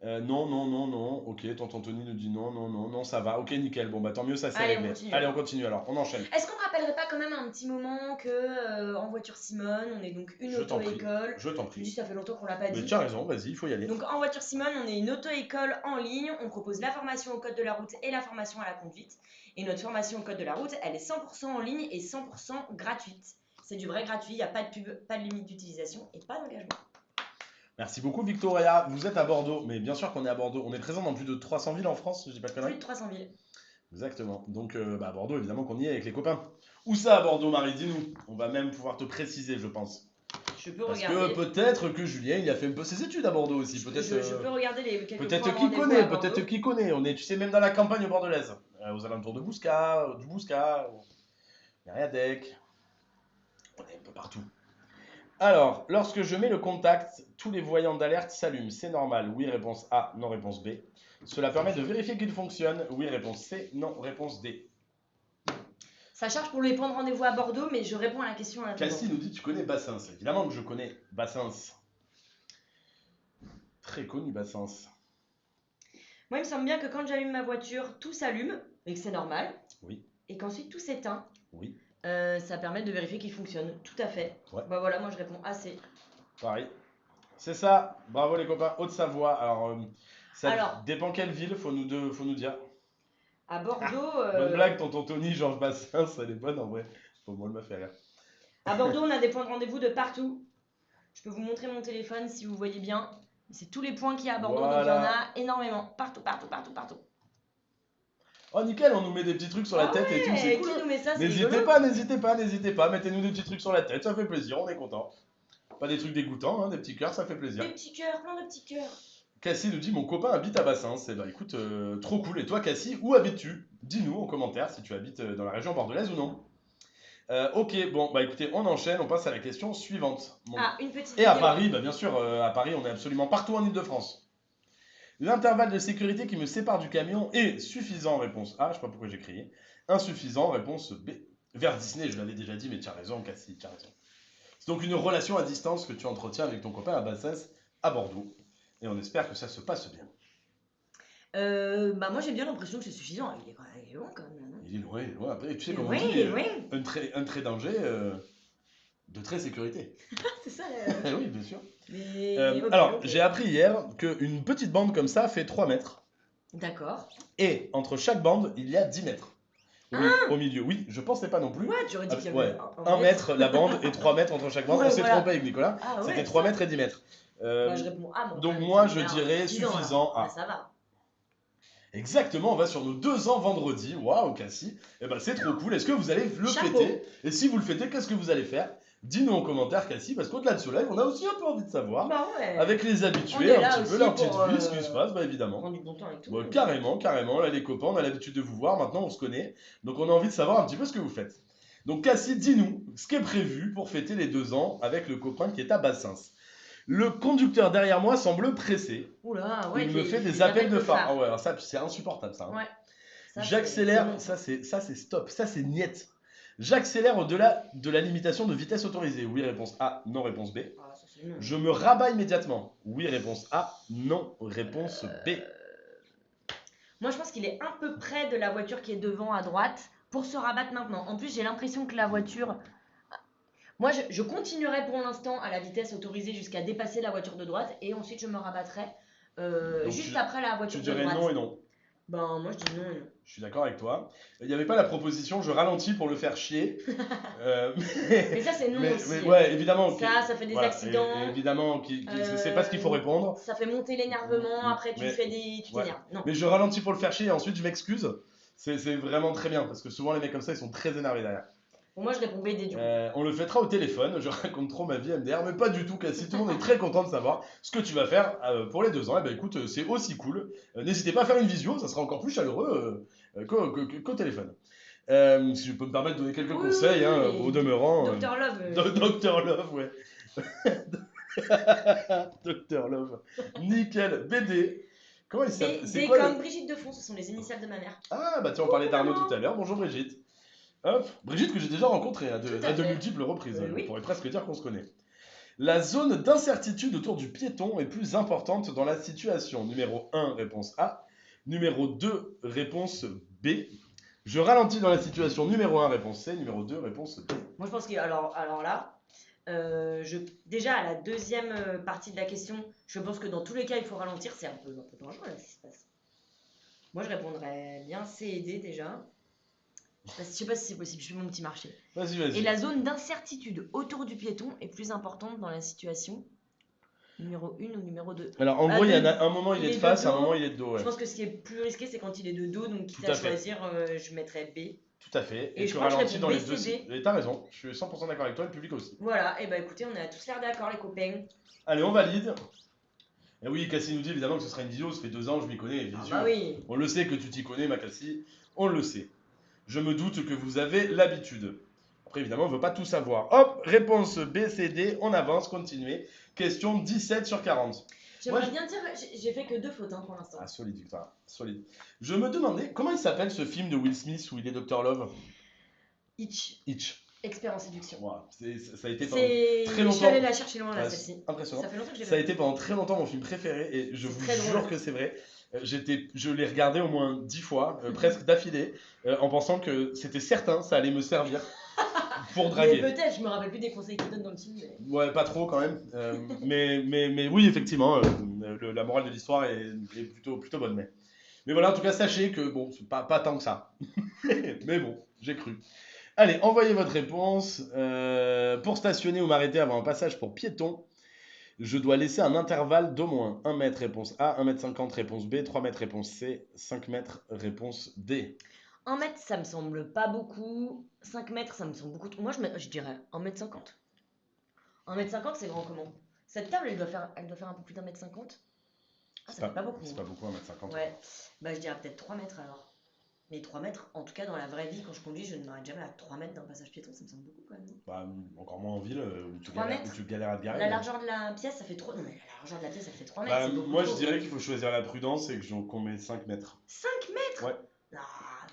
Speaker 1: Non, non, non, non. Ok, tonton Anthony nous dit non, non, non, non, ça va. Ok, nickel. Bon, bah tant mieux, ça s'est
Speaker 2: Allez, on
Speaker 1: réglé.
Speaker 2: continue.
Speaker 1: Allez, on continue alors, on enchaîne.
Speaker 2: Est-ce qu'on rappellerait pas quand même un petit moment que en voiture Simone, on est donc une
Speaker 1: Je t'en prie.
Speaker 2: auto-école.
Speaker 1: Je t'en
Speaker 2: Je dis
Speaker 1: prie.
Speaker 2: ça fait longtemps qu'on l'a pas
Speaker 1: Mais
Speaker 2: dit.
Speaker 1: tu as raison, vas-y, il faut y aller.
Speaker 2: Donc en voiture Simone, on est une auto-école en ligne. On propose la formation au code de la route et la formation à la conduite. Et notre formation au code de la route, elle est 100% en ligne et 100% gratuite. C'est du vrai gratuit, il n'y a pas de pub, pas de limite d'utilisation et pas d'engagement.
Speaker 1: Merci beaucoup Victoria. Vous êtes à Bordeaux, mais bien sûr qu'on est à Bordeaux. On est présent dans plus de 300 villes en France, je dis pas de
Speaker 2: Plus
Speaker 1: conneries.
Speaker 2: de 300 villes.
Speaker 1: Exactement. Donc à Bordeaux, évidemment qu'on y est avec les copains. Où ça à Bordeaux, Marie? Dis-nous. On va même pouvoir te préciser, je pense.
Speaker 2: Je peux
Speaker 1: Parce
Speaker 2: regarder.
Speaker 1: que peut-être que Julien, il a fait un peu ses études à Bordeaux aussi. Peut-être.
Speaker 2: Je peux regarder les quelques
Speaker 1: Peut-être
Speaker 2: points de
Speaker 1: qui
Speaker 2: rendez-vous
Speaker 1: connaît,
Speaker 2: à Bordeaux.
Speaker 1: peut-être qui connaît. On est, tu sais, même dans la campagne bordelaise, aux alentours de Bouscat, du Bouscat, Mériadec. On est un peu partout. Alors, lorsque je mets le contact, tous les voyants d'alerte s'allument. C'est normal. Oui, réponse A. Non, réponse B. Cela permet de vérifier qu'il fonctionne. Oui, réponse C. Non, réponse D.
Speaker 2: Ça charge pour les points de rendez-vous à Bordeaux, mais je réponds à la question à
Speaker 1: Cassie nous dit tu connais Bassins. Évidemment que je connais Bassins. Très connu Bassins.
Speaker 2: Moi, il me semble bien que quand j'allume ma voiture, tout s'allume, et que c'est normal.
Speaker 1: Oui.
Speaker 2: Et qu'ensuite tout s'éteint.
Speaker 1: Oui.
Speaker 2: Ça permet de vérifier qu'il fonctionne. Tout à fait.
Speaker 1: Ouais.
Speaker 2: Bah voilà, moi je réponds assez.
Speaker 1: Pareil. C'est ça. Bravo les copains. Haute-Savoie. Alors, ça
Speaker 2: Alors.
Speaker 1: dépend quelle ville, faut nous dire.
Speaker 2: À Bordeaux.
Speaker 1: Bonne blague, tonton Tony, Georges Bassins, elle est bonne en vrai. Faut moi, elle m'a fait rire.
Speaker 2: À Bordeaux, on a des points de rendez-vous de partout. Je peux vous montrer mon téléphone si vous voyez bien. C'est tous les points qu'il y a à Bordeaux, donc il y en
Speaker 1: Voilà.
Speaker 2: a énormément. Partout, partout, partout, partout.
Speaker 1: Oh nickel, on nous met des petits trucs sur la
Speaker 2: Ah
Speaker 1: tête et tout, c'est
Speaker 2: ouais,
Speaker 1: cool.
Speaker 2: qui
Speaker 1: Hein.
Speaker 2: nous met ça, c'est
Speaker 1: N'hésitez
Speaker 2: rigolo.
Speaker 1: pas, n'hésitez pas, n'hésitez pas, mettez-nous des petits trucs sur la tête, ça fait plaisir, on est content. Pas des trucs dégoûtants, hein, des petits cœurs, ça fait plaisir.
Speaker 2: Des petits cœurs, plein de petits cœurs.
Speaker 1: Cassie nous dit mon copain habite à Bassins. Eh ben écoute, trop cool. Et toi Cassie, où habites-tu? Dis-nous en commentaire si tu habites dans la région bordelaise ou non. Ok, bon bah écoutez, on enchaîne, on passe à la question suivante. Bon.
Speaker 2: Ah, une petite
Speaker 1: Et à
Speaker 2: vidéo.
Speaker 1: Paris, bah bien sûr, à Paris on est absolument partout en Ile-de-France. L'intervalle de sécurité qui me sépare du camion est suffisant, réponse A. Je sais pas pourquoi j'ai crié. Insuffisant, réponse B. Vers Disney, je l'avais déjà dit, mais tu as raison, Cassie, tu as raison. C'est donc une relation à distance que tu entretiens avec ton copain à Bassins, à Bordeaux. Et on espère que ça se passe bien.
Speaker 2: Bah moi j'ai bien l'impression que c'est suffisant. Il est loin quand même, là, non?
Speaker 1: Il est loin, il est loin. Après, tu sais, comme on
Speaker 2: Oui,
Speaker 1: dit,
Speaker 2: oui.
Speaker 1: un trait danger, de trait sécurité.
Speaker 2: C'est ça.
Speaker 1: Oui, bien sûr.
Speaker 2: Mais ok,
Speaker 1: Alors,
Speaker 2: ok.
Speaker 1: j'ai appris hier qu'une petite bande comme ça fait 3 mètres.
Speaker 2: D'accord.
Speaker 1: Et entre chaque bande, il y a 10 mètres. Au milieu, oui, je pensais pas non plus.
Speaker 2: Ouais, tu aurais dit qu'il y avait
Speaker 1: Ouais,
Speaker 2: un
Speaker 1: 1 mètre la bande et 3 mètres entre chaque bande.
Speaker 2: Ouais,
Speaker 1: On s'est
Speaker 2: voilà.
Speaker 1: trompé avec Nicolas.
Speaker 2: Ah ouais,
Speaker 1: C'était 3
Speaker 2: ça.
Speaker 1: mètres et 10 mètres.
Speaker 2: Bah, je réponds A, moi.
Speaker 1: donc
Speaker 2: quand même,
Speaker 1: moi,
Speaker 2: ça
Speaker 1: je
Speaker 2: me fait
Speaker 1: dirais
Speaker 2: 10 ans, là.
Speaker 1: suffisant
Speaker 2: Ah,
Speaker 1: A.
Speaker 2: ça va.
Speaker 1: Exactement, on va sur nos 2 ans vendredi. Waouh, Cassie. Eh ben, c'est trop cool. Est-ce que vous allez le
Speaker 2: Chapeau.
Speaker 1: fêter? Et si vous le fêtez, qu'est-ce que vous allez faire? Dis-nous en commentaire, Cassie, parce qu'au-delà de cela, on a aussi un peu envie de savoir.
Speaker 2: Bah ouais.
Speaker 1: Avec les
Speaker 2: On
Speaker 1: habitués,
Speaker 2: est
Speaker 1: un
Speaker 2: là
Speaker 1: petit peu
Speaker 2: aussi
Speaker 1: leur petite
Speaker 2: pour,
Speaker 1: vie, ce qui se passe, bah évidemment.
Speaker 2: Prendre du bon temps avec tout.
Speaker 1: Ouais, carrément, carrément. Là, les copains, on a l'habitude de vous voir. Maintenant, on se connaît. Donc, on a envie de savoir un petit peu ce que vous faites. Donc, Cassie, dis-nous ce qui est prévu pour fêter les 2 ans avec le copain qui est à Bassins. Le conducteur derrière moi semble pressé.
Speaker 2: Oula, ouais.
Speaker 1: Il me fait des appels de phare. Ah ouais, alors ça, c'est insupportable, ça. Hein.
Speaker 2: Ouais. Ça,
Speaker 1: J'accélère.
Speaker 2: c'est bon,
Speaker 1: Ça, c'est stop. Ça, c'est niet. J'accélère au-delà de la limitation de vitesse autorisée. Oui, réponse A. Non, réponse B.
Speaker 2: Ah, ça, c'est non.
Speaker 1: Je me rabats immédiatement. Oui, réponse A. Non, réponse B.
Speaker 2: Moi, je pense qu'il est un peu près de la voiture qui est devant à droite pour se rabattre maintenant. En plus, j'ai l'impression que la voiture. Moi, je continuerai pour l'instant à la vitesse autorisée jusqu'à dépasser la voiture de droite et ensuite je me rabattrai
Speaker 1: Donc,
Speaker 2: juste
Speaker 1: tu-
Speaker 2: après la
Speaker 1: Tu
Speaker 2: voiture de
Speaker 1: dirais
Speaker 2: droite.
Speaker 1: non et non.
Speaker 2: Ben, moi, je dis non et non.
Speaker 1: Je suis d'accord avec toi. Il n'y avait pas la proposition je ralentis pour le faire chier.
Speaker 2: Mais ça, c'est non
Speaker 1: mais,
Speaker 2: aussi.
Speaker 1: mais ouais, évidemment.
Speaker 2: Ça fait des
Speaker 1: voilà,
Speaker 2: accidents.
Speaker 1: et évidemment, c'est pas ce qu'il faut répondre.
Speaker 2: Ça fait monter l'énervement. Après, tu
Speaker 1: Mais-
Speaker 2: fais des. Tu
Speaker 1: ouais.
Speaker 2: t'énerves. Non.
Speaker 1: Mais je ralentis pour le faire chier et ensuite je m'excuse. C'est vraiment très bien parce que souvent les mecs comme ça ils sont très énervés derrière.
Speaker 2: Bon, moi, je réponds BD du coup.
Speaker 1: On le fêtera au téléphone, je raconte trop ma vie MDR, mais pas du tout, Cassie. Tout le monde est très content de savoir ce que tu vas faire pour les 2 ans. Et ben écoute, c'est aussi cool. N'hésitez pas à faire une visio, ça sera encore plus chaleureux qu'au téléphone. Si je peux me permettre de donner quelques
Speaker 2: Oui,
Speaker 1: conseils,
Speaker 2: oui,
Speaker 1: hein,
Speaker 2: oui.
Speaker 1: au demeurant.
Speaker 2: Docteur Love.
Speaker 1: Docteur Love, ouais. Docteur Love. Nickel. BD. Comment il s'appelle?
Speaker 2: C'est
Speaker 1: quoi
Speaker 2: comme Brigitte Defont, ce sont les initiales de ma mère.
Speaker 1: Ah, bah tiens, on parlait d'Arnaud tout à l'heure. Bonjour Brigitte. Hop, Brigitte que j'ai déjà rencontrée à
Speaker 2: Tout
Speaker 1: de
Speaker 2: à fait.
Speaker 1: multiples reprises.
Speaker 2: Oui.
Speaker 1: On pourrait presque dire qu'on se connaît. La zone d'incertitude autour du piéton est plus importante dans la situation. Numéro 1, réponse A. Numéro 2, réponse B. Je ralentis dans la situation. Numéro 1, réponse C. Numéro 2, réponse B.
Speaker 2: Moi, je pense que. Alors là. Déjà, à la deuxième partie de la question, je pense que dans tous les cas, il faut ralentir. C'est un peu dangereux là, ce qui se passe. Moi, je répondrais bien C et D déjà. Je sais pas si c'est possible, je fais mon petit marché.
Speaker 1: Vas-y, vas-y.
Speaker 2: Et la zone d'incertitude autour du piéton est plus importante dans la situation numéro 1 ou numéro 2.
Speaker 1: Alors, en gros, il y en a un moment, il est de
Speaker 2: de
Speaker 1: face, un
Speaker 2: dos.
Speaker 1: moment, il est de dos. Ouais.
Speaker 2: Je pense que ce qui est plus risqué, c'est quand il est de dos, donc quitte
Speaker 1: Tout à
Speaker 2: à
Speaker 1: fait.
Speaker 2: choisir, je mettrais B.
Speaker 1: Tout à fait.
Speaker 2: Et je
Speaker 1: tu
Speaker 2: crois que je
Speaker 1: ralentis
Speaker 2: réponds
Speaker 1: dans les
Speaker 2: B,
Speaker 1: deux.
Speaker 2: C, D.
Speaker 1: Et t'as raison, je suis 100% d'accord avec toi, le public aussi.
Speaker 2: Voilà, et bah écoutez, on a tous l'air d'accord, les copains.
Speaker 1: Allez, on valide. Et oui, Cassie nous dit évidemment que ce sera une vidéo, ça fait 2 ans, je m'y connais, visio.
Speaker 2: Ah bah oui.
Speaker 1: On le sait que tu t'y connais, ma Cassie, on le sait. Je me doute que vous avez l'habitude. Après, évidemment, on ne veut pas tout savoir. Hop, réponse B, C, D, on avance, continuez. Question 17 sur 40.
Speaker 2: J'aimerais
Speaker 1: Moi,
Speaker 2: bien dire, j'ai fait que 2 fautes pour l'instant.
Speaker 1: Ah, solide, Victoire, solide. Je me demandais, comment il s'appelle ce film de Will Smith où il est Dr. Love?
Speaker 2: Hitch,
Speaker 1: Hitch.
Speaker 2: expert en séduction.
Speaker 1: Wow, ça a été pendant
Speaker 2: C'est.
Speaker 1: très
Speaker 2: Je
Speaker 1: longtemps.
Speaker 2: suis allée la chercher loin là,
Speaker 1: Ouais,
Speaker 2: celle-ci.
Speaker 1: impressionnant.
Speaker 2: Ça fait longtemps que je l'ai
Speaker 1: Ça a
Speaker 2: pas
Speaker 1: été pendant très longtemps mon film préféré et je
Speaker 2: C'est
Speaker 1: vous
Speaker 2: très
Speaker 1: jure
Speaker 2: drôle.
Speaker 1: que c'est vrai. Je l'ai regardé au moins 10 fois, presque d'affilée, en pensant que c'était certain, ça allait me servir pour
Speaker 2: Mais
Speaker 1: draguer.
Speaker 2: peut-être, je me rappelle plus des conseils qu'il donne dans le film. Mais...
Speaker 1: Ouais, pas trop quand même. Mais oui, effectivement, la morale de l'histoire est plutôt bonne. Mais voilà, en tout cas, sachez que bon, c'est pas tant que ça. Mais bon, j'ai cru. Allez, envoyez votre réponse. Pour stationner ou m'arrêter avant un passage pour piéton, Je dois laisser un intervalle d'au moins 1 mètre réponse A, 1,50 m réponse B, 3 mètres réponse C, 5 mètres réponse D.
Speaker 2: 1 mètre, ça me semble pas beaucoup. 5 mètres, ça me semble beaucoup trop. Moi, je dirais 1,50 m. 1,50 m, c'est grand comment? Cette table, elle doit faire un peu plus d'1,50 m. Ah, ça fait pas beaucoup.
Speaker 1: C'est pas beaucoup 1,50 m.
Speaker 2: Ouais, bah je dirais peut-être 3 mètres alors. Mais 3 mètres, en tout cas dans la vraie vie, quand je conduis, je ne m'arrête jamais à 3 mètres d'un passage piéton, ça me semble beaucoup quand même. Non
Speaker 1: Bah, encore moins en ville où tu
Speaker 2: 3
Speaker 1: galères, où
Speaker 2: mètres.
Speaker 1: tu galères à te garer.
Speaker 2: La
Speaker 1: mais-
Speaker 2: largeur de la pièce, ça fait trop. Non, mais la largeur de la pièce, ça fait 3 mètres.
Speaker 1: Bah,
Speaker 2: c'est beaucoup
Speaker 1: moi, je
Speaker 2: trop.
Speaker 1: dirais qu'il faut choisir la prudence et qu'on met 5 mètres.
Speaker 2: 5 mètres.
Speaker 1: Ouais.
Speaker 2: Ah,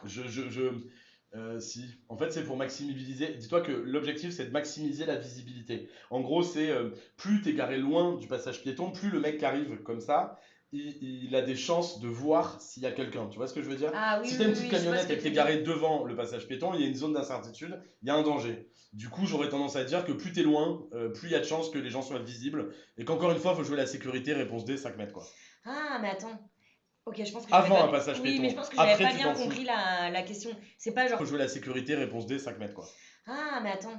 Speaker 2: non.
Speaker 1: Si. En fait, c'est pour maximiser. Dis-toi que l'objectif, c'est de maximiser la visibilité. En gros, c'est plus t'es garé loin du passage piéton, plus le mec qui arrive comme ça, il a des chances de voir s'il y a quelqu'un. Tu vois ce que je veux dire?
Speaker 2: Ah oui,
Speaker 1: Si
Speaker 2: oui,
Speaker 1: t'as une
Speaker 2: oui,
Speaker 1: petite
Speaker 2: oui, je vois ce
Speaker 1: camionnette
Speaker 2: que
Speaker 1: et que
Speaker 2: tu
Speaker 1: t'es
Speaker 2: veux
Speaker 1: garé
Speaker 2: dire.
Speaker 1: devant le passage piéton, il y a une zone d'incertitude, il y a un danger. Du coup, j'aurais tendance à dire que plus t'es loin, plus il y a de chances que les gens soient visibles. Et qu'encore une fois, il faut jouer la sécurité, réponse D, 5 mètres quoi.
Speaker 2: Ah, mais attends. Ok, je pense que
Speaker 1: Avant
Speaker 2: j'avais
Speaker 1: un
Speaker 2: pas...
Speaker 1: passage
Speaker 2: Oui,
Speaker 1: piéton.
Speaker 2: mais je pense que j'avais
Speaker 1: Après,
Speaker 2: pas
Speaker 1: tu
Speaker 2: bien
Speaker 1: t'en fous.
Speaker 2: compris la question. C'est pas genre.
Speaker 1: Faut jouer la sécurité, réponse D, 5 mètres quoi.
Speaker 2: Ah, mais attends.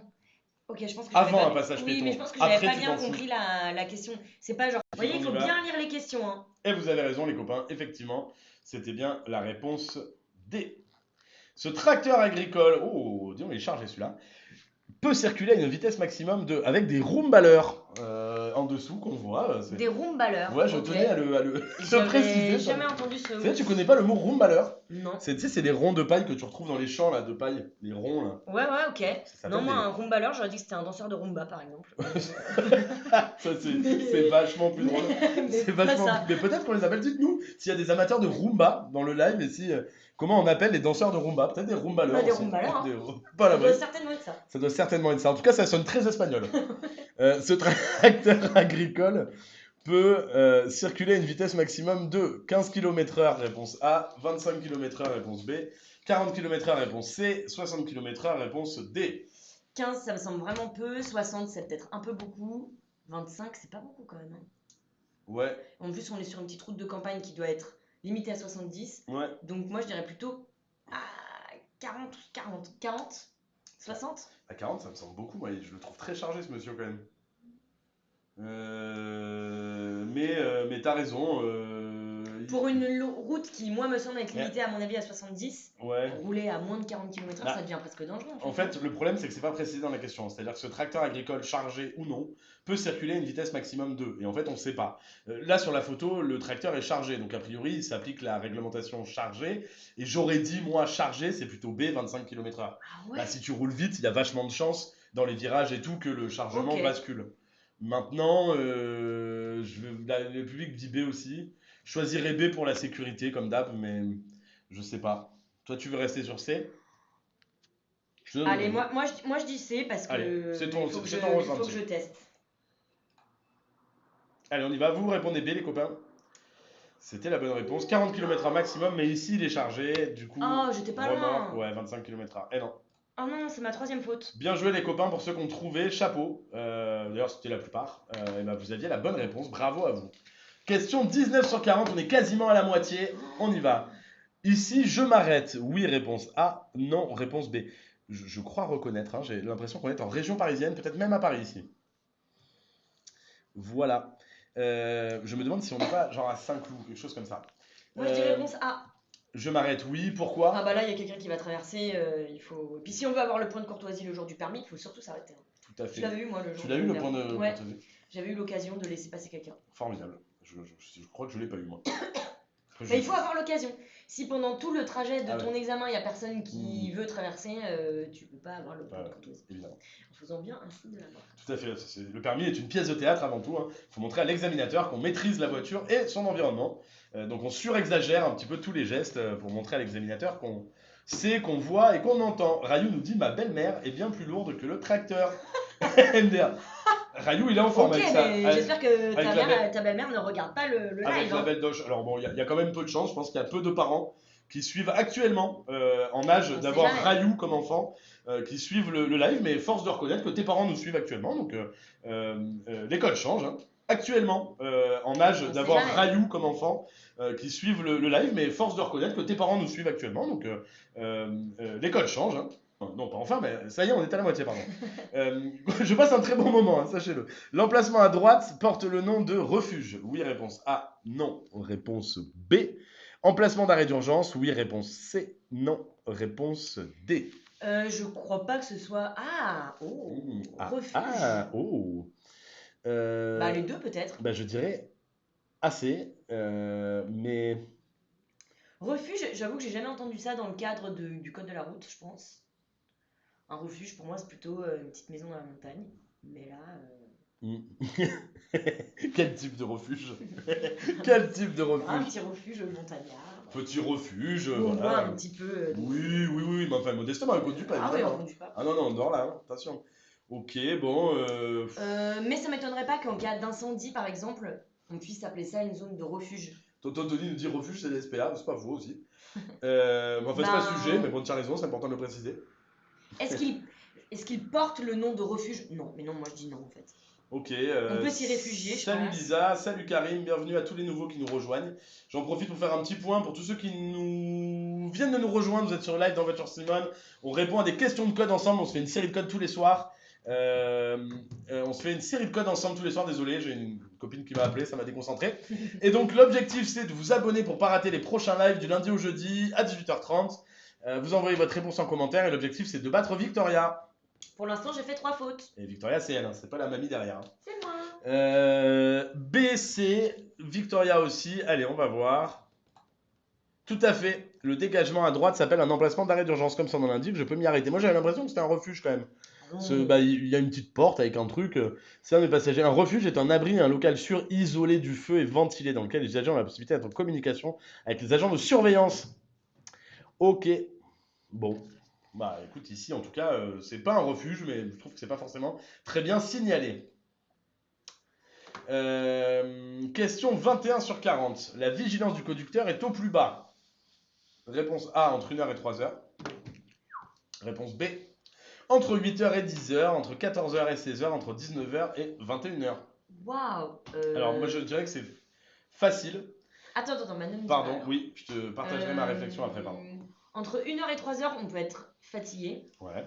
Speaker 2: Ok, je pense que j'avais
Speaker 1: Avant
Speaker 2: pas...
Speaker 1: un passage
Speaker 2: Oui,
Speaker 1: piéton.
Speaker 2: mais je pense que j'avais
Speaker 1: Après,
Speaker 2: pas
Speaker 1: tu
Speaker 2: bien
Speaker 1: t'en fous.
Speaker 2: compris la question. C'est pas genre. Vous voyez, il
Speaker 1: On y
Speaker 2: faut
Speaker 1: va.
Speaker 2: bien lire les questions, hein.
Speaker 1: Et vous avez raison, les copains, effectivement, c'était bien la réponse D. Ce tracteur agricole, oh, disons, il est chargé celui-là, peut circuler à une vitesse maximum de, avec des rumbaleurs en dessous qu'on voit.
Speaker 2: Des rumbaleurs.
Speaker 1: Ouais, je
Speaker 2: ok.
Speaker 1: tenais à le
Speaker 2: J'avais
Speaker 1: préciser.
Speaker 2: jamais entendu ce
Speaker 1: Tu sais,
Speaker 2: mot.
Speaker 1: tu connais pas le mot rumbaleur?
Speaker 2: Non.
Speaker 1: Tu sais, c'est les ronds de paille que tu retrouves dans les champs là, de paille. Les ronds là.
Speaker 2: Ouais, ok.
Speaker 1: Ça
Speaker 2: Non,
Speaker 1: s'appelle
Speaker 2: moi,
Speaker 1: des-
Speaker 2: un rumbaleur, j'aurais dit que c'était un danseur de rumba, par exemple.
Speaker 1: Ça, c'est vachement plus drôle.
Speaker 2: Mais
Speaker 1: C'est
Speaker 2: pas
Speaker 1: vachement.
Speaker 2: ça.
Speaker 1: Mais peut-être qu'on les appelle. Dites-nous s'il y a des amateurs de rumba dans le live et si comment on appelle les danseurs de rumba. Peut-être des rumbaleurs.
Speaker 2: Bah, des
Speaker 1: aussi.
Speaker 2: rumbaleurs, hein.
Speaker 1: Pas à
Speaker 2: Ça doit
Speaker 1: l'abri.
Speaker 2: certainement être ça.
Speaker 1: Ça doit certainement être ça. En tout cas, ça sonne très espagnol. Ce tracteur agricole peut circuler à une vitesse maximum de 15 km/h, réponse A, 25 km/h, réponse B, 40 km/h, réponse C, 60 km/h, réponse D.
Speaker 2: 15, ça me semble vraiment peu. 60, c'est peut-être un peu beaucoup. 25, c'est pas beaucoup quand même, hein.
Speaker 1: Ouais,
Speaker 2: En plus, on est sur une petite route de campagne qui doit être limitée à 70.
Speaker 1: ouais.
Speaker 2: Donc, moi, je dirais plutôt à 40, 60.
Speaker 1: À 40, ça me semble beaucoup. Moi, je le trouve très chargé, ce monsieur, quand même. Mais t'as raison.
Speaker 2: Pour une route qui, moi, me semble être limitée, à mon avis, à 70,
Speaker 1: Ouais.
Speaker 2: rouler à moins de 40 km/h,
Speaker 1: Bah,
Speaker 2: ça devient presque dangereux.
Speaker 1: En fait, le problème, c'est que c'est pas précisé dans la question. C'est-à-dire que ce tracteur agricole, chargé ou non, peut circuler à une vitesse maximum 2. Et en fait, on ne sait pas. Là, sur la photo, le tracteur est chargé. Donc, a priori, il s'applique la réglementation chargée. Et j'aurais dit, moi, chargé, c'est plutôt B, 25 km/h.
Speaker 2: Ah ouais.
Speaker 1: Là, si tu roules vite, il y a vachement de chance dans les virages et tout que le chargement
Speaker 2: Ok.
Speaker 1: bascule. Maintenant, le public dit B aussi. Je choisirais B pour la sécurité, comme d'hab, mais je sais pas. Toi, tu veux rester sur C? Je te donne
Speaker 2: Allez,
Speaker 1: le-
Speaker 2: moi, je dis C parce que
Speaker 1: Allez, c'est ton-
Speaker 2: il faut que
Speaker 1: c'est
Speaker 2: je-
Speaker 1: ton
Speaker 2: il faut
Speaker 1: ressenti.
Speaker 2: que je teste.
Speaker 1: Allez, on y va. Vous répondez B, les copains. C'était la bonne réponse. 40 km/h maximum, mais ici, il est chargé. Du coup,
Speaker 2: Oh, j'étais pas
Speaker 1: remorque,
Speaker 2: loin.
Speaker 1: ouais, 25 km/h. Eh non.
Speaker 2: Oh non, c'est ma 3e faute.
Speaker 1: Bien joué, les copains, pour ceux qui ont trouvé. Chapeau. D'ailleurs, c'était la plupart. Et ben, vous aviez la bonne réponse. Bravo à vous. Question 19 sur 40. On est quasiment à la moitié. On y va. Ici, je m'arrête. Oui, réponse A. Non, réponse B. Je crois reconnaître. Hein, j'ai l'impression qu'on est en région parisienne, peut-être même à Paris ici. Voilà. Je me demande si on n'est pas genre à Saint-Cloud, quelque chose comme ça.
Speaker 2: Moi, je dis réponse A.
Speaker 1: Je m'arrête, oui. Pourquoi?
Speaker 2: Ah bah là, il y a quelqu'un qui va traverser. Il faut. Puis si on veut avoir le point de courtoisie le jour du permis, il faut surtout s'arrêter, hein.
Speaker 1: Tout à
Speaker 2: Je
Speaker 1: fait.
Speaker 2: l'avais eu, moi, le jour
Speaker 1: Tu l'as eu
Speaker 2: du
Speaker 1: le point
Speaker 2: permis.
Speaker 1: de
Speaker 2: Ouais,
Speaker 1: courtoisie?
Speaker 2: j'avais eu l'occasion de laisser passer quelqu'un.
Speaker 1: Formidable. Je crois que je l'ai pas eu moi. Après,
Speaker 2: Bah, il faut avoir l'occasion. Si pendant tout le trajet de
Speaker 1: Ah
Speaker 2: ton
Speaker 1: ouais.
Speaker 2: examen, il n'y a personne qui veut traverser, tu peux pas avoir le point de
Speaker 1: Ouais,
Speaker 2: courtoisie.
Speaker 1: évidemment.
Speaker 2: En faisant bien un signe de la main.
Speaker 1: Tout à fait. Le permis est une pièce de théâtre avant tout. Il faut montrer à l'examinateur qu'on maîtrise la voiture et son environnement. Donc on surexagère un petit peu tous les gestes pour montrer à l'examinateur qu'on sait, qu'on voit et qu'on entend. Rayou nous dit ma belle-mère est bien plus lourde que le tracteur. MDR. Rayou, il est en forme
Speaker 2: Ok,
Speaker 1: avec ça.
Speaker 2: mais j'espère que
Speaker 1: avec la
Speaker 2: ta belle-mère ne regarde pas le
Speaker 1: Avec
Speaker 2: live,
Speaker 1: la
Speaker 2: hein.
Speaker 1: belle doche. Alors bon, il y a quand même peu de chance. Je pense qu'il y a peu de parents qui suivent actuellement en âge
Speaker 2: On sait
Speaker 1: d'avoir
Speaker 2: jamais.
Speaker 1: Rayou comme enfant, qui suivent le live, mais force de reconnaître que tes parents nous suivent actuellement. Donc l'école change. Hein. Actuellement, en âge
Speaker 2: On sait
Speaker 1: d'avoir
Speaker 2: jamais.
Speaker 1: Rayou comme enfant, qui suivent le live, mais force de reconnaître que tes parents nous suivent actuellement. Donc l'école change. Hein. Non, pas enfin, mais ça y est, on est à la moitié, pardon. Je passe un très bon moment, hein, sachez-le. L'emplacement à droite porte le nom de refuge. Oui, réponse A. Non, réponse B. Emplacement d'arrêt d'urgence. Oui, réponse C. Non, réponse D.
Speaker 2: Je crois pas que ce soit. Ah, oh, refuge.
Speaker 1: Oh.
Speaker 2: Bah, les deux peut-être.
Speaker 1: Bah, je dirais assez, mais
Speaker 2: Refuge, j'avoue que j'ai jamais entendu ça dans le cadre du code de la route, je pense. Un refuge, pour moi, c'est plutôt une petite maison dans la montagne. Mais là.
Speaker 1: Quel type de refuge? Quel type de
Speaker 2: Un
Speaker 1: refuge?
Speaker 2: petit refuge montagnard.
Speaker 1: Petit refuge,
Speaker 2: Ou au moins
Speaker 1: voilà.
Speaker 2: un petit peu.
Speaker 1: Oui, mais enfin, modestement, elle conduit pas,
Speaker 2: Ah oui, on
Speaker 1: évidemment.
Speaker 2: conduit pas.
Speaker 1: Ah non, on dort là, hein, attention. Ok, bon.
Speaker 2: Mais ça m'étonnerait pas qu'en cas d'incendie, par exemple, on puisse appeler ça une zone de refuge.
Speaker 1: Tonton Tony nous dit refuge, c'est les SPA, c'est pas faux aussi. Bon, enfin, c'est pas le
Speaker 2: Ben,
Speaker 1: sujet, mais bon, tu as raison, c'est important de le préciser.
Speaker 2: Est-ce qu'il porte le nom de refuge? Non, mais non, moi je dis non en fait.
Speaker 1: Ok.
Speaker 2: On peut s'y réfugier, je
Speaker 1: Salut
Speaker 2: pense.
Speaker 1: Lisa, salut Karim, bienvenue à tous les nouveaux qui nous rejoignent. J'en profite pour faire un petit point pour tous ceux qui viennent de nous rejoindre. Vous êtes sur live dans Voiture Simone. On répond à des questions de code ensemble. On se fait une série de codes tous les soirs. On se fait une série de codes ensemble tous les soirs. Désolé, j'ai une copine qui m'a appelé, ça m'a déconcentré. Et donc l'objectif c'est de vous abonner pour pas rater les prochains lives du lundi au jeudi à 18h30. Vous envoyez votre réponse en commentaire et l'objectif c'est de battre Victoria.
Speaker 2: Pour l'instant, j'ai fait 3 fautes.
Speaker 1: Et Victoria c'est elle, hein, c'est pas la mamie derrière. Hein.
Speaker 2: C'est moi.
Speaker 1: B, C, Victoria aussi. Allez, on va voir. Tout à fait. Le dégagement à droite s'appelle un emplacement d'arrêt d'urgence, comme son nom l'indique. Je peux m'y arrêter. Moi, j'avais l'impression que c'était un refuge quand même. Il y a une petite porte avec un truc. C'est un des passagers. Un refuge est un abri, un local sûr, isolé du feu et ventilé, dans lequel les agents ont la possibilité d'être en communication avec les agents de surveillance. Ok. Bon. Bah écoute, ici en tout cas, c'est pas un refuge, mais je trouve que c'est pas forcément très bien signalé. Question 21 sur 40. La vigilance du conducteur est au plus bas. Réponse A, entre 1h et 3h. Réponse B, entre 8h et 10h, entre 14h et 16h, entre 19h et 21h.
Speaker 2: Waouh.
Speaker 1: Alors moi je dirais que c'est facile.
Speaker 2: Attends, Manon.
Speaker 1: Pardon, oui, je te partagerai ma réflexion après, pardon.
Speaker 2: Entre 1h et 3h, on peut être fatigué.
Speaker 1: Ouais.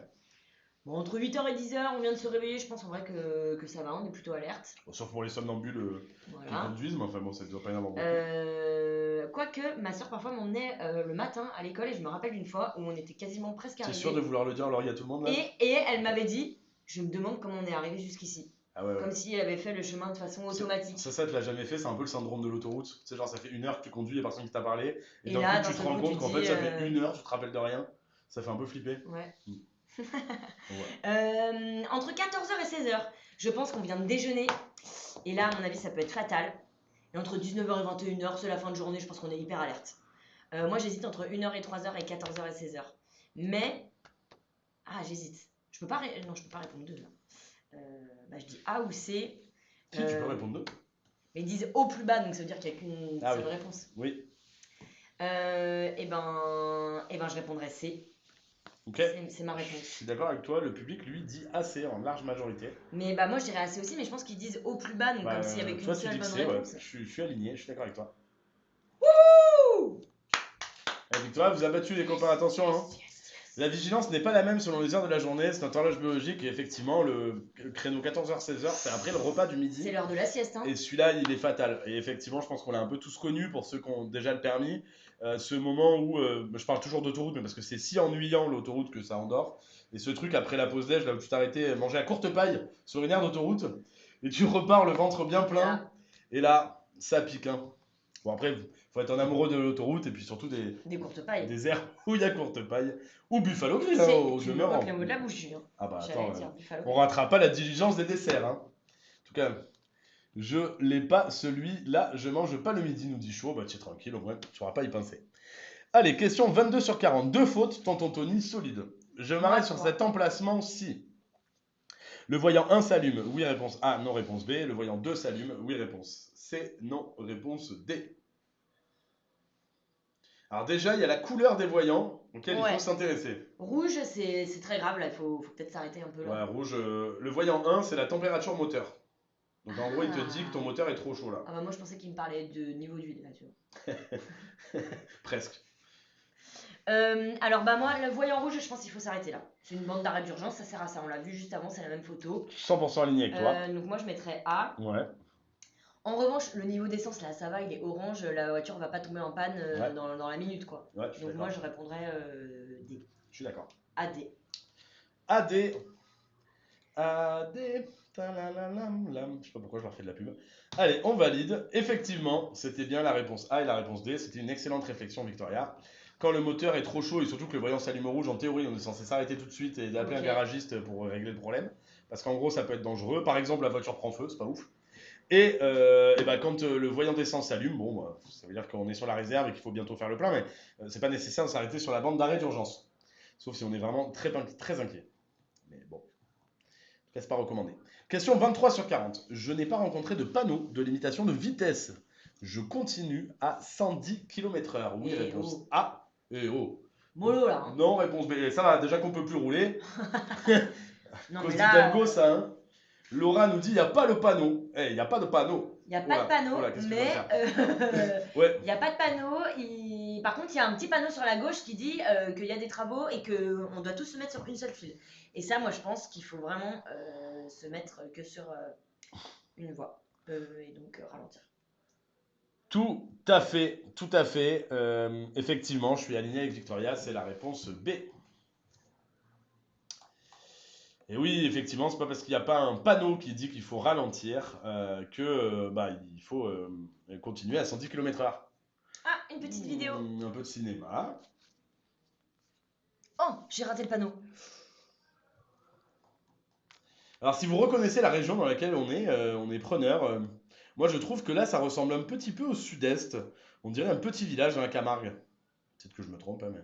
Speaker 2: Bon, entre 8h et 10h, on vient de se réveiller, je pense en vrai que ça va, on est plutôt alerte.
Speaker 1: Bon, sauf pour les somnambules qui
Speaker 2: Voilà.
Speaker 1: conduisent, mais enfin bon, ça ne doit pas y en avoir beaucoup.
Speaker 2: Quoique, ma soeur parfois m'emmenait le matin à l'école et je me rappelle d'une fois où on était quasiment presque
Speaker 1: T'es
Speaker 2: arrivés.
Speaker 1: sûr de vouloir le dire alors il y a tout le monde là?
Speaker 2: Et elle m'avait dit, je me demande comment on est arrivé jusqu'ici.
Speaker 1: Ah ouais, ouais.
Speaker 2: Comme si elle avait fait le chemin de façon automatique.
Speaker 1: Ça tu l'as jamais fait, c'est un peu le syndrome de l'autoroute. Tu sais, genre ça fait 1 heure que tu conduis, il n'y a personne qui t'a parlé. Et d'un coup, tu te rends compte qu'en fait, ça fait 1 heure, tu te rappelles de rien. Ça fait un peu flipper.
Speaker 2: Ouais.
Speaker 1: Ouais.
Speaker 2: Entre 14h et 16h, je pense qu'on vient de déjeuner. Et là, à mon avis, ça peut être fatal. Et entre 19h et 21h, c'est la fin de journée, je pense qu'on est hyper alerte. Moi, j'hésite entre 1h et 3h et 14h et 16h. Mais. Ah, j'hésite. Je peux pas, non, je peux pas répondre deux là. Bah, je dis A ou C.
Speaker 1: Si, tu peux répondre deux.
Speaker 2: Mais ils disent au plus bas, donc ça veut dire qu'il n'y a qu'une seule réponse.
Speaker 1: Oui.
Speaker 2: Et ben, je répondrai C.
Speaker 1: Ok.
Speaker 2: C'est ma réponse.
Speaker 1: Je suis d'accord avec toi, le public lui dit AC en large majorité.
Speaker 2: Mais bah moi je dirais AC aussi, mais je pense qu'ils disent au plus bas, donc comme s'il y avait qu'une seule bonne réponse.
Speaker 1: Ouais. Je suis aligné, je suis d'accord avec toi.
Speaker 2: Wouhou!
Speaker 1: Victoire, vous avez battu les copains, attention. Hein. La vigilance n'est pas la même selon les heures de la journée, c'est un horloge biologique et effectivement le créneau 14h-16h c'est après le repas du midi.
Speaker 2: C'est l'heure de la sieste. Hein.
Speaker 1: Et celui-là il est fatal. Et effectivement je pense qu'on l'a un peu tous connu pour ceux qui ont déjà le permis. Ce moment où, je parle toujours d'autoroute mais parce que c'est si ennuyant l'autoroute que ça endort. Et ce truc après la pause déj là où tu t'arrêtais manger à courte paille sur une aire d'autoroute et tu repars le ventre bien plein. Et là ça pique. Hein. Bon après, faut être un amoureux de l'autoroute et puis surtout des
Speaker 2: courtes pailles.
Speaker 1: Des aires où il y a courte paille. Ou Buffalo Grill, hein, au demeurant.
Speaker 2: C'est le mot de la bouche. Hein.
Speaker 1: Ah bah attends, on ratera pas la diligence des desserts. Hein. En tout cas, je l'ai pas celui-là, je mange pas le midi, nous dit Chaud. Bah tiens, tranquille, au moins tu n'auras pas y pincer. Allez, question 22 sur 40. 2 fautes, tonton Tony, solide. Je m'arrête sur cet emplacement si. Le voyant 1 s'allume, oui réponse A, non réponse B. Le voyant 2 s'allume, oui réponse C, non réponse D. Alors déjà, il y a la couleur des voyants auquel il faut s'intéresser.
Speaker 2: Rouge, c'est très grave, là, il faut peut-être s'arrêter un peu là.
Speaker 1: Ouais, rouge, le voyant 1, c'est la température moteur. Donc en gros, il te dit que ton moteur est trop chaud là.
Speaker 2: Ah bah moi je pensais qu'il me parlait de niveau d'huile là, tu vois.
Speaker 1: Presque.
Speaker 2: Alors bah moi, le voyant rouge, je pense qu'il faut s'arrêter là. C'est une bande d'arrêt d'urgence, ça sert à ça. On l'a vu juste avant, c'est la même photo.
Speaker 1: 100% aligné avec toi.
Speaker 2: Donc moi, je mettrais A.
Speaker 1: Ouais.
Speaker 2: En revanche, le niveau d'essence là, ça va, il est orange, la voiture va pas tomber en panne
Speaker 1: Ouais.
Speaker 2: dans la minute quoi.
Speaker 1: Ouais, je suis
Speaker 2: Donc
Speaker 1: d'accord.
Speaker 2: moi, je répondrais D.
Speaker 1: Je suis d'accord.
Speaker 2: AD.
Speaker 1: AD. AD. Talalalam. Je sais pas pourquoi je leur fais de la pub. Allez, on valide. Effectivement, c'était bien la réponse A et la réponse D. C'était une excellente réflexion, Victoria. Quand le moteur est trop chaud et surtout que le voyant s'allume au rouge, en théorie, on est censé s'arrêter tout de suite et d'appeler
Speaker 2: Ok.
Speaker 1: un garagiste pour régler le problème. Parce qu'en gros, ça peut être dangereux. Par exemple, la voiture prend feu, c'est pas ouf. Et bah, quand le voyant d'essence s'allume, bon, bah, ça veut dire qu'on est sur la réserve et qu'il faut bientôt faire le plein, mais c'est pas nécessaire de s'arrêter sur la bande d'arrêt d'urgence. Sauf si on est vraiment très inquiet. Mais bon, en tout cas, c'est pas recommandé. Question 23 sur 40. Je n'ai pas rencontré de panneau de limitation de vitesse. Je continue à 110 km/h. Oui,
Speaker 2: Et
Speaker 1: réponse
Speaker 2: oh.
Speaker 1: A. Et oh.
Speaker 2: Mollo là. Hein.
Speaker 1: Non, réponse B. Ça va, déjà qu'on peut plus rouler.
Speaker 2: Non,
Speaker 1: Cause
Speaker 2: mais là,
Speaker 1: d'Hidalgo, ça, hein. Laura nous dit, il n'y a pas le panneau. Eh, il n'y a pas de panneau.
Speaker 2: il n'y a pas de panneau,
Speaker 1: qu'est-ce que je
Speaker 2: mais
Speaker 1: vais faire Ouais,
Speaker 2: il n'y a pas de panneau. Par contre, il y a un petit panneau sur la gauche qui dit qu'il y a des travaux et qu'on doit tous se mettre sur une seule file. Et ça, moi, je pense qu'il faut vraiment se mettre que sur une voie. Et donc ralentir.
Speaker 1: tout à fait, tout à fait. Effectivement, je suis aligné avec Victoria, c'est la réponse B. Et oui, effectivement, c'est pas parce qu'il n'y a pas un panneau qui dit qu'il faut ralentir que bah, il faut continuer à 110 km/h.
Speaker 2: Ah, une petite vidéo.
Speaker 1: Un peu de cinéma.
Speaker 2: Oh, j'ai raté le panneau.
Speaker 1: Alors, si vous reconnaissez la région dans laquelle on est preneur. Moi, je trouve que là, ça ressemble un petit peu au sud-est. On dirait un petit village dans la Camargue. Peut-être que je me trompe, hein, mais...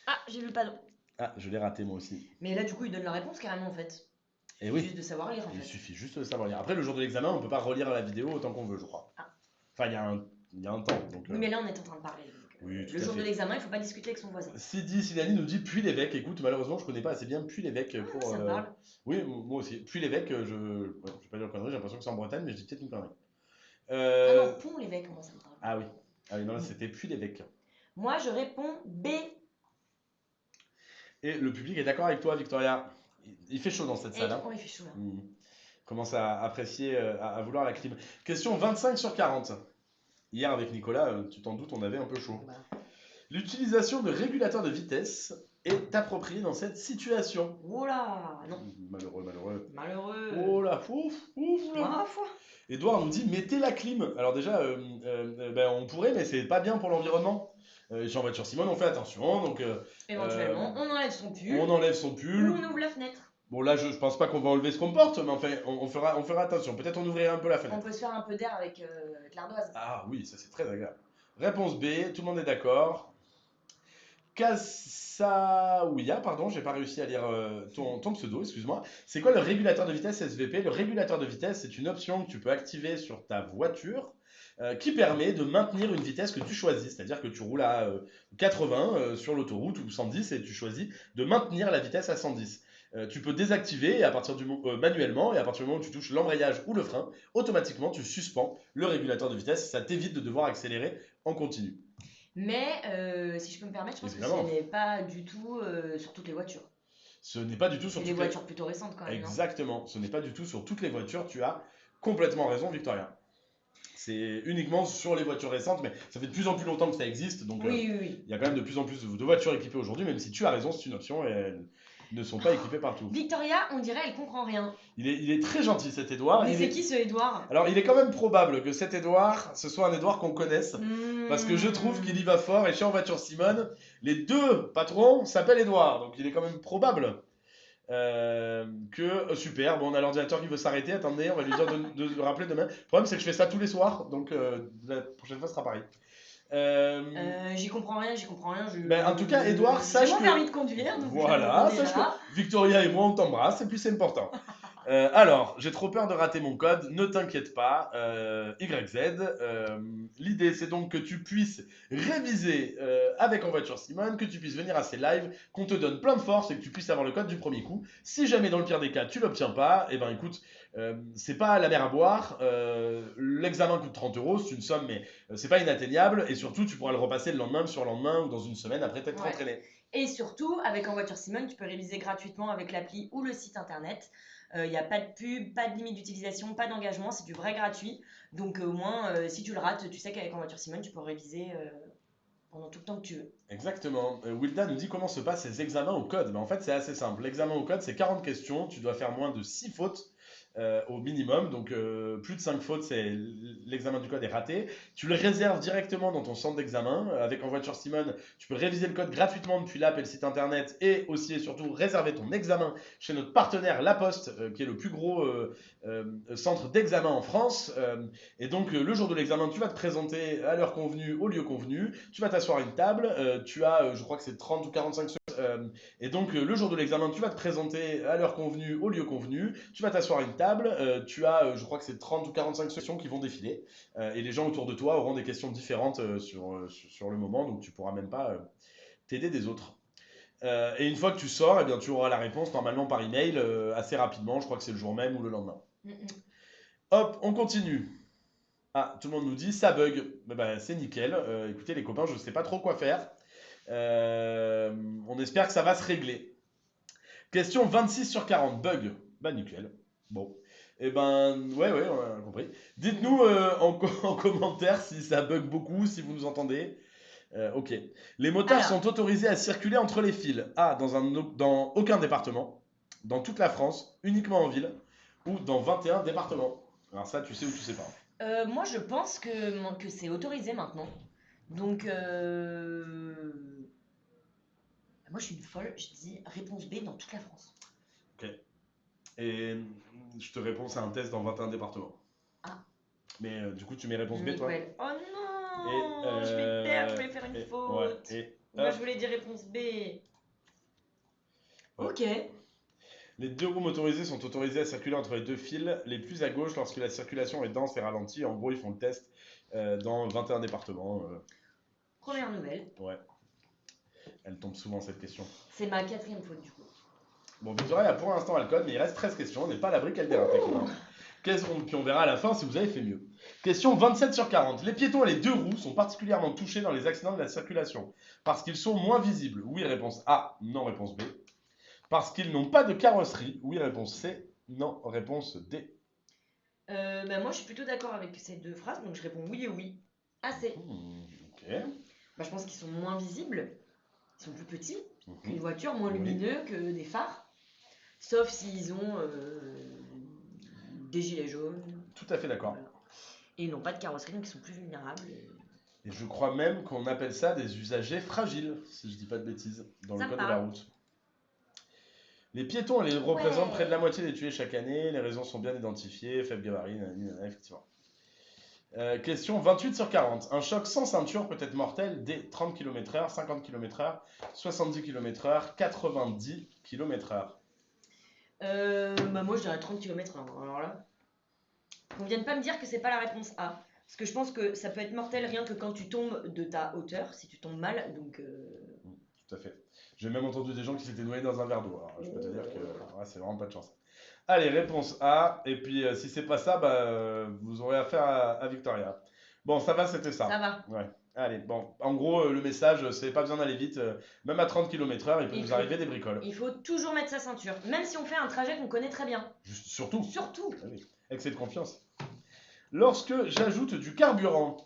Speaker 2: Ah, j'ai vu le panneau.
Speaker 1: Ah, je l'ai raté moi aussi.
Speaker 2: Mais là, du coup, il donne la réponse carrément en fait.
Speaker 1: Et oui.
Speaker 2: Juste de savoir lire en
Speaker 1: Il
Speaker 2: fait.
Speaker 1: suffit juste de savoir lire. Après, le jour de l'examen, on peut pas relire la vidéo autant qu'on veut, je crois.
Speaker 2: Ah.
Speaker 1: Enfin, il y a un temps. Donc,
Speaker 2: Oui, mais là, on est en train de parler. Donc,
Speaker 1: oui, tout
Speaker 2: le
Speaker 1: à
Speaker 2: jour
Speaker 1: fait.
Speaker 2: de l'examen, il faut pas discuter avec son voisin.
Speaker 1: Silani nous dit Puy-l'Évêque. Écoute, malheureusement, je connais pas assez bien Puy-l'Évêque
Speaker 2: Ah,
Speaker 1: pour.
Speaker 2: ça me parle.
Speaker 1: Oui, moi aussi. Puy-l'Évêque, je vais pas dire une connerie, j'ai l'impression que c'est en Bretagne, mais je dis peut-être une connerie.
Speaker 2: Ah non, Pont-l'Évêque, moi, ça me parle.
Speaker 1: Ah oui. Ah oui, non, là, c'était Puy-l'Évêque.
Speaker 2: Moi, je réponds B.
Speaker 1: Et le public est d'accord avec toi, Victoria. Il fait chaud dans cette salle. Hein.
Speaker 2: Oh, il fait chaud là.
Speaker 1: Commence à apprécier, à vouloir la clim. Question 25 sur 40. Hier, avec Nicolas, tu t'en doutes, on avait un peu chaud.
Speaker 2: Voilà.
Speaker 1: L'utilisation de régulateurs de vitesse est appropriée dans cette situation.
Speaker 2: Oh là, non.
Speaker 1: Malheureux.
Speaker 2: Malheureux.
Speaker 1: Oh là, ouf là.
Speaker 2: Ma foi.
Speaker 1: Edouard nous dit mettez la clim. Alors déjà, ben, on pourrait, mais c'est pas bien pour l'environnement. Chez En Voiture Simone, on fait attention. Donc,
Speaker 2: Éventuellement, on enlève son pull.
Speaker 1: on enlève son
Speaker 2: Ou
Speaker 1: pull.
Speaker 2: on ouvre la fenêtre.
Speaker 1: Bon là, je pense pas qu'on va enlever ce qu'on porte, mais enfin, on fera attention. Peut-être on ouvrira un peu la fenêtre.
Speaker 2: On peut se faire un peu d'air avec l'ardoise.
Speaker 1: Ah oui, ça c'est très agréable. Réponse B, tout le monde est d'accord. Kassaouia, pardon, j'ai pas réussi à lire ton pseudo, excuse-moi. C'est quoi le régulateur de vitesse SVP? Le régulateur de vitesse, c'est une option que tu peux activer sur ta voiture qui permet de maintenir une vitesse que tu choisis. C'est-à-dire que tu roules à 80 sur l'autoroute ou 110 et tu choisis de maintenir la vitesse à 110. Tu peux désactiver et manuellement, et à partir du moment où tu touches l'embrayage ou le frein, automatiquement tu suspends le régulateur de vitesse. Ça t'évite de devoir accélérer en continu.
Speaker 2: Mais si je peux me permettre, je pense
Speaker 1: Évidemment.
Speaker 2: que ce n'est pas du tout sur toutes les voitures.
Speaker 1: Ce n'est pas du tout sur
Speaker 2: C'est
Speaker 1: toutes
Speaker 2: des voitures plutôt récentes quand même.
Speaker 1: Exactement, ce n'est pas du tout sur toutes les voitures. Tu as complètement raison, Victoria. C'est uniquement sur les voitures récentes, mais ça fait de plus en plus longtemps que ça existe. Donc
Speaker 2: Oui.
Speaker 1: il y a quand même de plus en plus de voitures équipées aujourd'hui, même si tu as raison, c'est une option et elles ne sont pas équipées partout.
Speaker 2: Victoria, on dirait, elle comprend rien.
Speaker 1: Il est très gentil cet Édouard.
Speaker 2: Mais c'est qui ce Édouard?
Speaker 1: Alors il est quand même probable que cet Édouard, ce soit un Édouard qu'on connaisse. Parce que je trouve qu'il y va fort et chez En Voiture Simone, les deux patrons s'appellent Édouard. Donc il est quand même probable que... super, bon on a l'ordinateur qui veut s'arrêter, attendez, on va lui dire de le rappeler demain. Le problème c'est que je fais ça tous les soirs, donc la prochaine fois ce sera pareil.
Speaker 2: J'y comprends rien.
Speaker 1: Ben, en tout cas, Édouard, sache
Speaker 2: j'ai mon
Speaker 1: que...
Speaker 2: permis de conduire, donc
Speaker 1: Voilà, sache que Victoria et moi on t'embrasse et puis c'est important. Alors, j'ai trop peur de rater mon code, ne t'inquiète pas, YZ. L'idée, c'est donc que tu puisses réviser avec En Voiture Simone, que tu puisses venir à ces lives, qu'on te donne plein de force et que tu puisses avoir le code du premier coup. Si jamais, dans le pire des cas, tu l'obtiens pas, eh ben écoute, c'est pas la mer à boire. L'examen coûte 30 euros, c'est une somme, mais c'est pas inatteignable. Et surtout, tu pourras le repasser le lendemain, le surlendemain ou dans une semaine après t'être
Speaker 2: Ouais.
Speaker 1: entraîné.
Speaker 2: Et surtout, avec En Voiture Simone, tu peux réviser gratuitement avec l'appli ou le site internet. Il n'y a pas de pub, pas de limite d'utilisation, pas d'engagement, c'est du vrai gratuit. Donc au moins, si tu le rates, tu sais qu'avec En Voiture Simone, tu peux réviser pendant tout le temps que tu veux.
Speaker 1: Exactement. Wilda nous dit comment se passent ces examens au code. Ben, en fait, c'est assez simple. L'examen au code, c'est 40 questions. Tu dois faire moins de 6 fautes au minimum. Donc, plus de 5 fautes, l'examen du code est raté. Tu le réserves directement dans ton centre d'examen. Avec En Voiture Simone, tu peux réviser le code gratuitement depuis l'app et le site internet. Et aussi et surtout, réserver ton examen chez notre partenaire La Poste, qui est le plus gros centre d'examen en France. Et donc, le jour de l'examen, tu vas te présenter à l'heure convenue, au lieu convenu. Tu vas t'asseoir à une table. Tu as, je crois que c'est 30 ou 45 secondes. Et donc, le jour de l'examen, tu vas te présenter à l'heure convenue, au lieu convenu. Tu vas t'asseoir à une table. Tu as, je crois que c'est 30 ou 45 questions qui vont défiler. Et les gens autour de toi auront des questions différentes sur le moment. Donc, tu pourras même pas t'aider des autres. Et une fois que tu sors, eh bien, tu auras la réponse normalement par email assez rapidement. Je crois que c'est le jour même ou le lendemain. Hop, on continue. Ah, tout le monde nous dit ça bug. Ben, c'est nickel. Écoutez les copains, je ne sais pas trop quoi faire. On espère que ça va se régler. Question 26 sur 40, bug. Bah nickel. Bon. Eh ben, ouais, on a compris. Dites-nous en commentaire si ça bug beaucoup, si vous nous entendez. Ok. Les motards
Speaker 2: Alors,
Speaker 1: sont autorisés à circuler entre les fils. A, dans aucun département, dans toute la France, uniquement en ville, ou dans 21 départements. Alors ça, tu sais ou tu sais pas.
Speaker 2: moi je pense que c'est autorisé maintenant. Donc, moi je suis une folle, je dis réponse B dans toute la France.
Speaker 1: Ok. Et je te réponds, c'est un test dans 21 départements.
Speaker 2: Ah.
Speaker 1: Mais du coup, tu mets réponse B, toi.
Speaker 2: Nickel. Oh
Speaker 1: Et,
Speaker 2: non, je vais perdre, je vais faire une
Speaker 1: ouais,
Speaker 2: faute.
Speaker 1: et
Speaker 2: Moi
Speaker 1: hop.
Speaker 2: je voulais dire réponse B.
Speaker 1: Ouais.
Speaker 2: Ok.
Speaker 1: Les deux roues motorisées sont autorisées à circuler entre les deux fils, les plus à gauche lorsque la circulation est dense et ralentie. En gros, ils font le test dans 21 départements.
Speaker 2: Première nouvelle.
Speaker 1: Ouais, elle tombe souvent cette question.
Speaker 2: C'est ma quatrième faute du coup.
Speaker 1: Bon, Victoria a pour l'instant le code, mais il reste 13 questions. On n'est pas à l'abri qu'elle dérape. Puis on verra à la fin si vous avez fait mieux. Question 27 sur 40. Les piétons et les deux roues sont particulièrement touchés dans les accidents de la circulation parce qu'ils sont moins visibles. Oui, réponse A. Non, réponse B. Parce qu'ils n'ont pas de carrosserie. Oui, réponse C. Non, réponse D.
Speaker 2: Moi je suis plutôt d'accord avec ces deux phrases, donc je réponds oui et oui. Assez.
Speaker 1: Ok.
Speaker 2: Je pense qu'ils sont moins visibles, ils sont plus petits qu'une
Speaker 1: Mhm.
Speaker 2: voiture, moins
Speaker 1: Oui.
Speaker 2: lumineux que des phares. Sauf s'ils ont des gilets jaunes.
Speaker 1: Tout à fait d'accord.
Speaker 2: Voilà. Et ils n'ont pas de carrosserie, donc ils sont plus vulnérables.
Speaker 1: Et je crois même qu'on appelle ça des usagers fragiles, si je dis pas de bêtises, dans le
Speaker 2: Ça me
Speaker 1: code de la
Speaker 2: parle.
Speaker 1: route. Les piétons les représentent près de la
Speaker 2: Ouais.
Speaker 1: moitié des tués chaque année. Les raisons sont bien identifiées. Faible gabarit, effectivement. Question 28 sur 40. Un choc sans ceinture peut être mortel dès 30 km/h, 50 km/h, 70 km/h, 90 km/h.
Speaker 2: Moi je dirais 30 km/h. Alors là, qu'on vienne pas me dire que c'est pas la réponse A. Parce que je pense que ça peut être mortel rien que quand tu tombes de ta hauteur, si tu tombes mal. Donc.
Speaker 1: Tout à fait. J'ai même entendu des gens qui s'étaient noyés dans un verre d'eau. Alors, je peux te dire que ouais, c'est vraiment pas de chance. Allez, réponse A. Et puis, si c'est pas ça, bah, vous aurez affaire à Victoria. Bon, ça va, c'était
Speaker 2: Ça
Speaker 1: ça.
Speaker 2: va.
Speaker 1: Ouais. Allez, bon. En gros, le message, c'est pas besoin d'aller vite. Même à 30 km/h, il peut
Speaker 2: Il
Speaker 1: nous
Speaker 2: faut,
Speaker 1: arriver des bricoles.
Speaker 2: il faut toujours mettre sa ceinture, même si on fait un trajet qu'on connaît très bien.
Speaker 1: Surtout.
Speaker 2: Surtout.
Speaker 1: Ah oui, excès de confiance. Lorsque j'ajoute du carburant,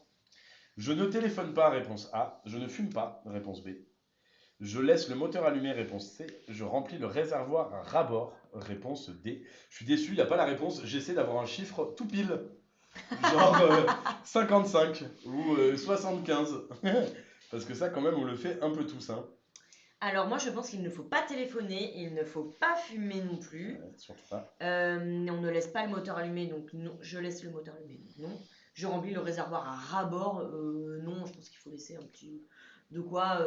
Speaker 1: je ne téléphone pas, réponse A. Je ne fume pas, réponse B. Je laisse le moteur allumé, réponse C. Je remplis le réservoir à ras-bord, réponse D. Je suis déçu, il n'y a pas la réponse. J'essaie d'avoir un chiffre tout pile. Genre 55 ou 75. Parce que ça, quand même, on le fait un peu tous. Hein.
Speaker 2: Alors moi je pense qu'il ne faut pas téléphoner, il ne faut pas fumer non plus.
Speaker 1: Ouais, surtout pas.
Speaker 2: On ne laisse pas le moteur allumé, donc non. Je laisse le moteur allumé, donc non. Je remplis le réservoir à ras-bord, non. Je pense qu'il faut laisser un petit de quoi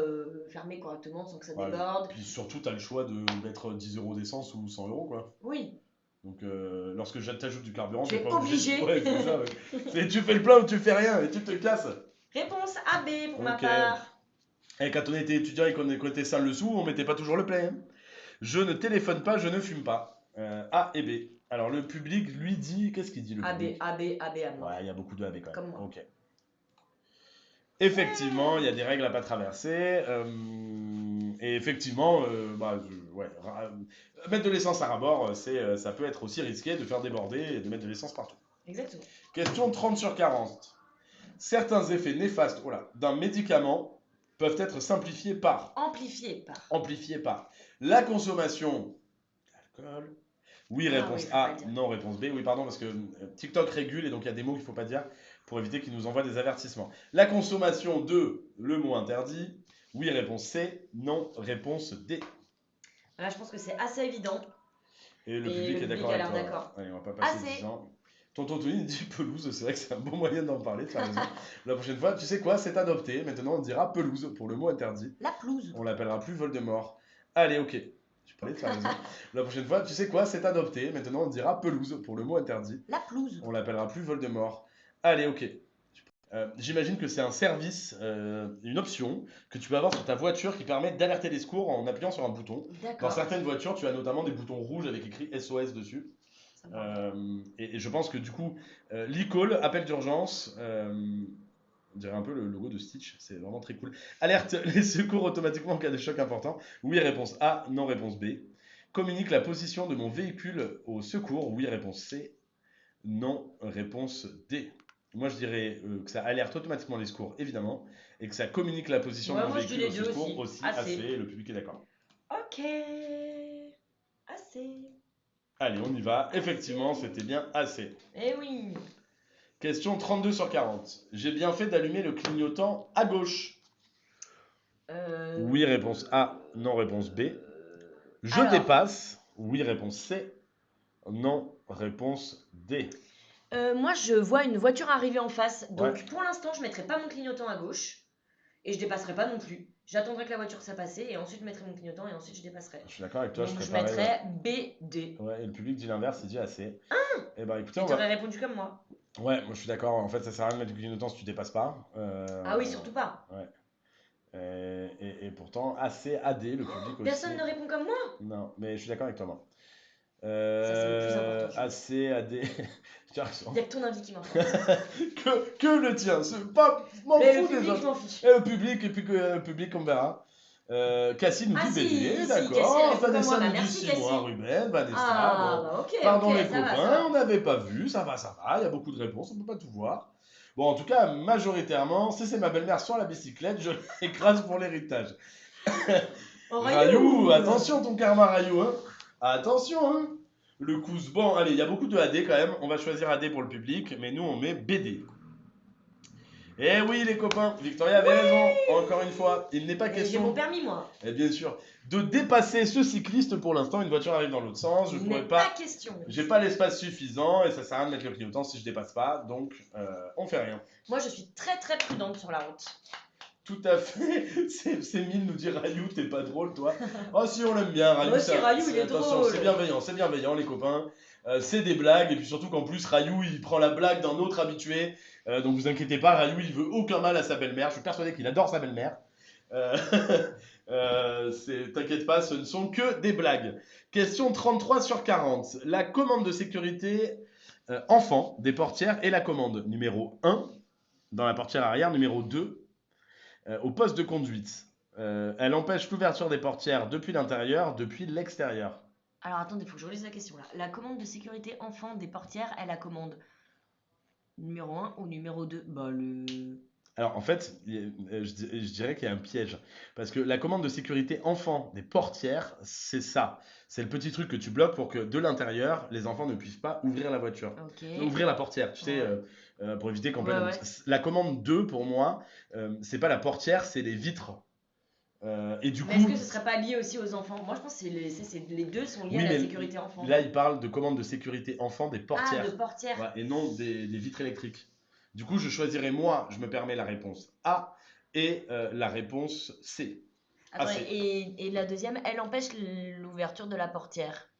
Speaker 2: fermer correctement sans que ça
Speaker 1: Ouais.
Speaker 2: déborde.
Speaker 1: Puis surtout, tu as le choix de mettre 10 euros d'essence ou 100 euros, quoi.
Speaker 2: Oui.
Speaker 1: Donc, lorsque t'ajoutes du carburant,
Speaker 2: Tu
Speaker 1: t'es
Speaker 2: es
Speaker 1: pas obligé.
Speaker 2: obligé.
Speaker 1: Ouais, c'est ça. Ouais. Tu fais le plein ou tu fais rien et tu te casses.
Speaker 2: Réponse AB pour ma
Speaker 1: Ok.
Speaker 2: part.
Speaker 1: Et quand on était étudiant et qu'on était sale le sou, on mettait pas toujours le plein. Hein. Je ne téléphone pas, je ne fume pas. A et B. Alors le public, lui, dit... Qu'est-ce qu'il dit le
Speaker 2: AB,
Speaker 1: public?
Speaker 2: AB, AB à moi.
Speaker 1: Ouais, il y a beaucoup de AB quand même.
Speaker 2: Comme moi.
Speaker 1: Ok. Effectivement, il y a des règles à pas traverser. Et effectivement, mettre de l'essence à ras-bord, ça peut être aussi risqué de faire déborder et de mettre de l'essence partout.
Speaker 2: Exactement.
Speaker 1: Question 30 sur 40. Certains effets néfastes d'un médicament peuvent être simplifiés par,
Speaker 2: Amplifié par.
Speaker 1: la consommation d'alcool. Oui,
Speaker 2: Ah
Speaker 1: réponse
Speaker 2: oui, faut pas
Speaker 1: A,
Speaker 2: le dire.
Speaker 1: non, réponse B. Oui, pardon, parce que TikTok régule et donc il y a des mots qu'il ne faut pas dire pour éviter qu'il nous envoie des avertissements. La consommation de, le mot interdit. Oui, réponse C, non, réponse D.
Speaker 2: Là, je pense que c'est assez évident.
Speaker 1: Et le
Speaker 2: Et
Speaker 1: public
Speaker 2: le
Speaker 1: est
Speaker 2: public
Speaker 1: d'accord
Speaker 2: a
Speaker 1: avec
Speaker 2: l'air
Speaker 1: toi.
Speaker 2: d'accord.
Speaker 1: Allez, on va pas passer
Speaker 2: Assez.
Speaker 1: 10 ans. Tonton Tony dit pelouse, c'est vrai que c'est un bon moyen d'en parler, tu as raison. La prochaine fois, tu sais quoi, c'est adopté. Maintenant, on dira pelouse pour le mot interdit.
Speaker 2: La pelouse.
Speaker 1: On l'appellera plus Voldemort. Allez, ok. Tu parlais, tu as raison. La prochaine fois, tu sais quoi, c'est adopté. Maintenant, on dira pelouse pour le mot interdit.
Speaker 2: La pelouse.
Speaker 1: On l'appellera plus Voldemort. Allez, ok. J'imagine que c'est un service, une option que tu peux avoir sur ta voiture qui permet d'alerter les secours en appuyant sur un bouton. Dans
Speaker 2: D'accord.
Speaker 1: certaines voitures, tu as notamment des boutons rouges avec écrit SOS dessus.
Speaker 2: Ça me parle.
Speaker 1: Et je pense que du coup, l'e-call, appel d'urgence, on dirait un peu le logo de Stitch, c'est vraiment très cool. Alerte les secours automatiquement en cas de choc important. Oui, réponse A, non, réponse B. Communique la position de mon véhicule au secours. Oui, réponse C, non, réponse D. Moi, je dirais que ça alerte automatiquement les secours, évidemment, et que ça communique la position
Speaker 2: Ouais,
Speaker 1: de mon
Speaker 2: moi je dis
Speaker 1: véhicule
Speaker 2: les
Speaker 1: au
Speaker 2: deux
Speaker 1: secours
Speaker 2: aussi.
Speaker 1: aussi assez. Et le public est d'accord.
Speaker 2: Ok. Assez.
Speaker 1: Allez, on y va. Effectivement, c'était bien assez.
Speaker 2: Eh oui.
Speaker 1: Question 32 sur 40. J'ai bien fait d'allumer le clignotant à gauche. Oui, réponse A. Non, réponse B. Je
Speaker 2: Alors.
Speaker 1: dépasse. Oui, réponse C. Non, réponse D.
Speaker 2: Moi, je vois une voiture arriver en face. Donc,
Speaker 1: Ouais.
Speaker 2: pour l'instant, je mettrai pas mon clignotant à gauche. Et je dépasserai pas non plus. J'attendrai que la voiture soit passée et ensuite je mettrai mon clignotant et ensuite je dépasserai.
Speaker 1: Je suis d'accord avec toi,
Speaker 2: Donc,
Speaker 1: je
Speaker 2: je
Speaker 1: serais pareil.
Speaker 2: mettrai B, D.
Speaker 1: Ouais, et le public dit l'inverse, il dit assez. Et ben écoutez,
Speaker 2: Et
Speaker 1: on va.
Speaker 2: t'aurais répondu comme moi.
Speaker 1: Ouais, moi je suis d'accord. En fait, ça sert à rien de mettre du clignotant si tu dépasses pas.
Speaker 2: Ah oui, surtout pas.
Speaker 1: Ouais. Et pourtant, assez AD, le public aussi.
Speaker 2: Personne ne répond comme moi.
Speaker 1: Non, mais je suis d'accord avec toi, moi.
Speaker 2: Ça, c'est le plus important.
Speaker 1: AC, AD. Tu as raison.
Speaker 2: Il n'y a que ton avis qui m'importe.
Speaker 1: que le tien. C'est pas. M'en
Speaker 2: Mais le
Speaker 1: fous des
Speaker 2: public,
Speaker 1: autres.
Speaker 2: je m'en fiche.
Speaker 1: Et le public, et puis que le public, on verra. Cassie nous
Speaker 2: Ah
Speaker 1: dit
Speaker 2: si,
Speaker 1: BD,
Speaker 2: si, Cassie, elle
Speaker 1: d'accord.
Speaker 2: répond comme moi.
Speaker 1: Vanessa
Speaker 2: Bah,
Speaker 1: nous dit
Speaker 2: merci,
Speaker 1: 6
Speaker 2: Cassie.
Speaker 1: mois, Ruben, Vanessa.
Speaker 2: Ah,
Speaker 1: Bon.
Speaker 2: bah ok,
Speaker 1: Pardon
Speaker 2: ok,
Speaker 1: les
Speaker 2: ça va,
Speaker 1: copains,
Speaker 2: ça va.
Speaker 1: on n'avait pas vu, ça va, il y a beaucoup de réponses, on peut pas tout voir. Bon, en tout cas, majoritairement, si c'est ma belle-mère sur la bicyclette, je l'écrase pour l'héritage.
Speaker 2: Oh,
Speaker 1: Rayou, attention ton karma Rayou, hein. Attention, hein. Le cousse. Bon, allez, il y a beaucoup de AD quand même. On va choisir AD pour le public, mais nous on met BD. Eh oui, les copains, Victoria avait raison. Encore une fois, il n'est pas
Speaker 2: Et j'ai
Speaker 1: question.
Speaker 2: mon permis, moi.
Speaker 1: Et bien sûr, de dépasser ce cycliste pour l'instant. Une voiture arrive dans l'autre sens. Je
Speaker 2: Il
Speaker 1: pourrais
Speaker 2: n'est
Speaker 1: pas.
Speaker 2: pas question.
Speaker 1: J'ai pas l'espace suffisant et ça sert à rien de mettre le clignotant si je dépasse pas. Donc, on fait rien.
Speaker 2: Moi, je suis très très prudente sur la route.
Speaker 1: Tout à fait. C'est Mille nous dit Rayou, t'es pas drôle toi. Oh si, on l'aime bien. Rayou,
Speaker 2: Moi aussi, Rayou, il est
Speaker 1: attention,
Speaker 2: drôle.
Speaker 1: c'est bienveillant les copains. C'est des blagues et puis surtout qu'en plus Rayou il prend la blague d'un autre habitué. Donc vous inquiétez pas, Rayou il veut aucun mal à sa belle-mère. Je suis persuadé qu'il adore sa belle-mère. T'inquiète pas, ce ne sont que des blagues. Question 33 sur 40. La commande de sécurité enfant des portières est la commande numéro 1 dans la portière arrière, numéro 2 au poste de conduite. Elle empêche l'ouverture des portières depuis l'intérieur, depuis l'extérieur.
Speaker 2: Alors attendez, il faut que je relise la question là. La commande de sécurité enfant des portières est la commande numéro 1 ou numéro 2? Bah le...
Speaker 1: Alors en fait, je dirais qu'il y a un piège. Parce que la commande de sécurité enfant des portières, c'est ça. C'est le petit truc que tu bloques pour que de l'intérieur, les enfants ne puissent pas ouvrir la voiture.
Speaker 2: Ok.
Speaker 1: Ouvrir la portière, tu sais, pour éviter complètement.
Speaker 2: Ouais, ouais.
Speaker 1: La commande 2, pour moi, c'est pas la portière, c'est les vitres. Et du
Speaker 2: Mais
Speaker 1: coup,
Speaker 2: est-ce que ce serait pas lié aussi aux enfants? Moi je pense que les deux sont liés
Speaker 1: oui,
Speaker 2: à la
Speaker 1: mais
Speaker 2: sécurité enfant.
Speaker 1: là, il parle de commande de sécurité enfant des portières.
Speaker 2: Ah, de portières.
Speaker 1: Ouais, et non des vitres électriques. Du coup, je choisirais moi, je me permets la réponse A et la réponse C.
Speaker 2: Attends,
Speaker 1: C.
Speaker 2: et la deuxième, elle empêche l'ouverture de la portière.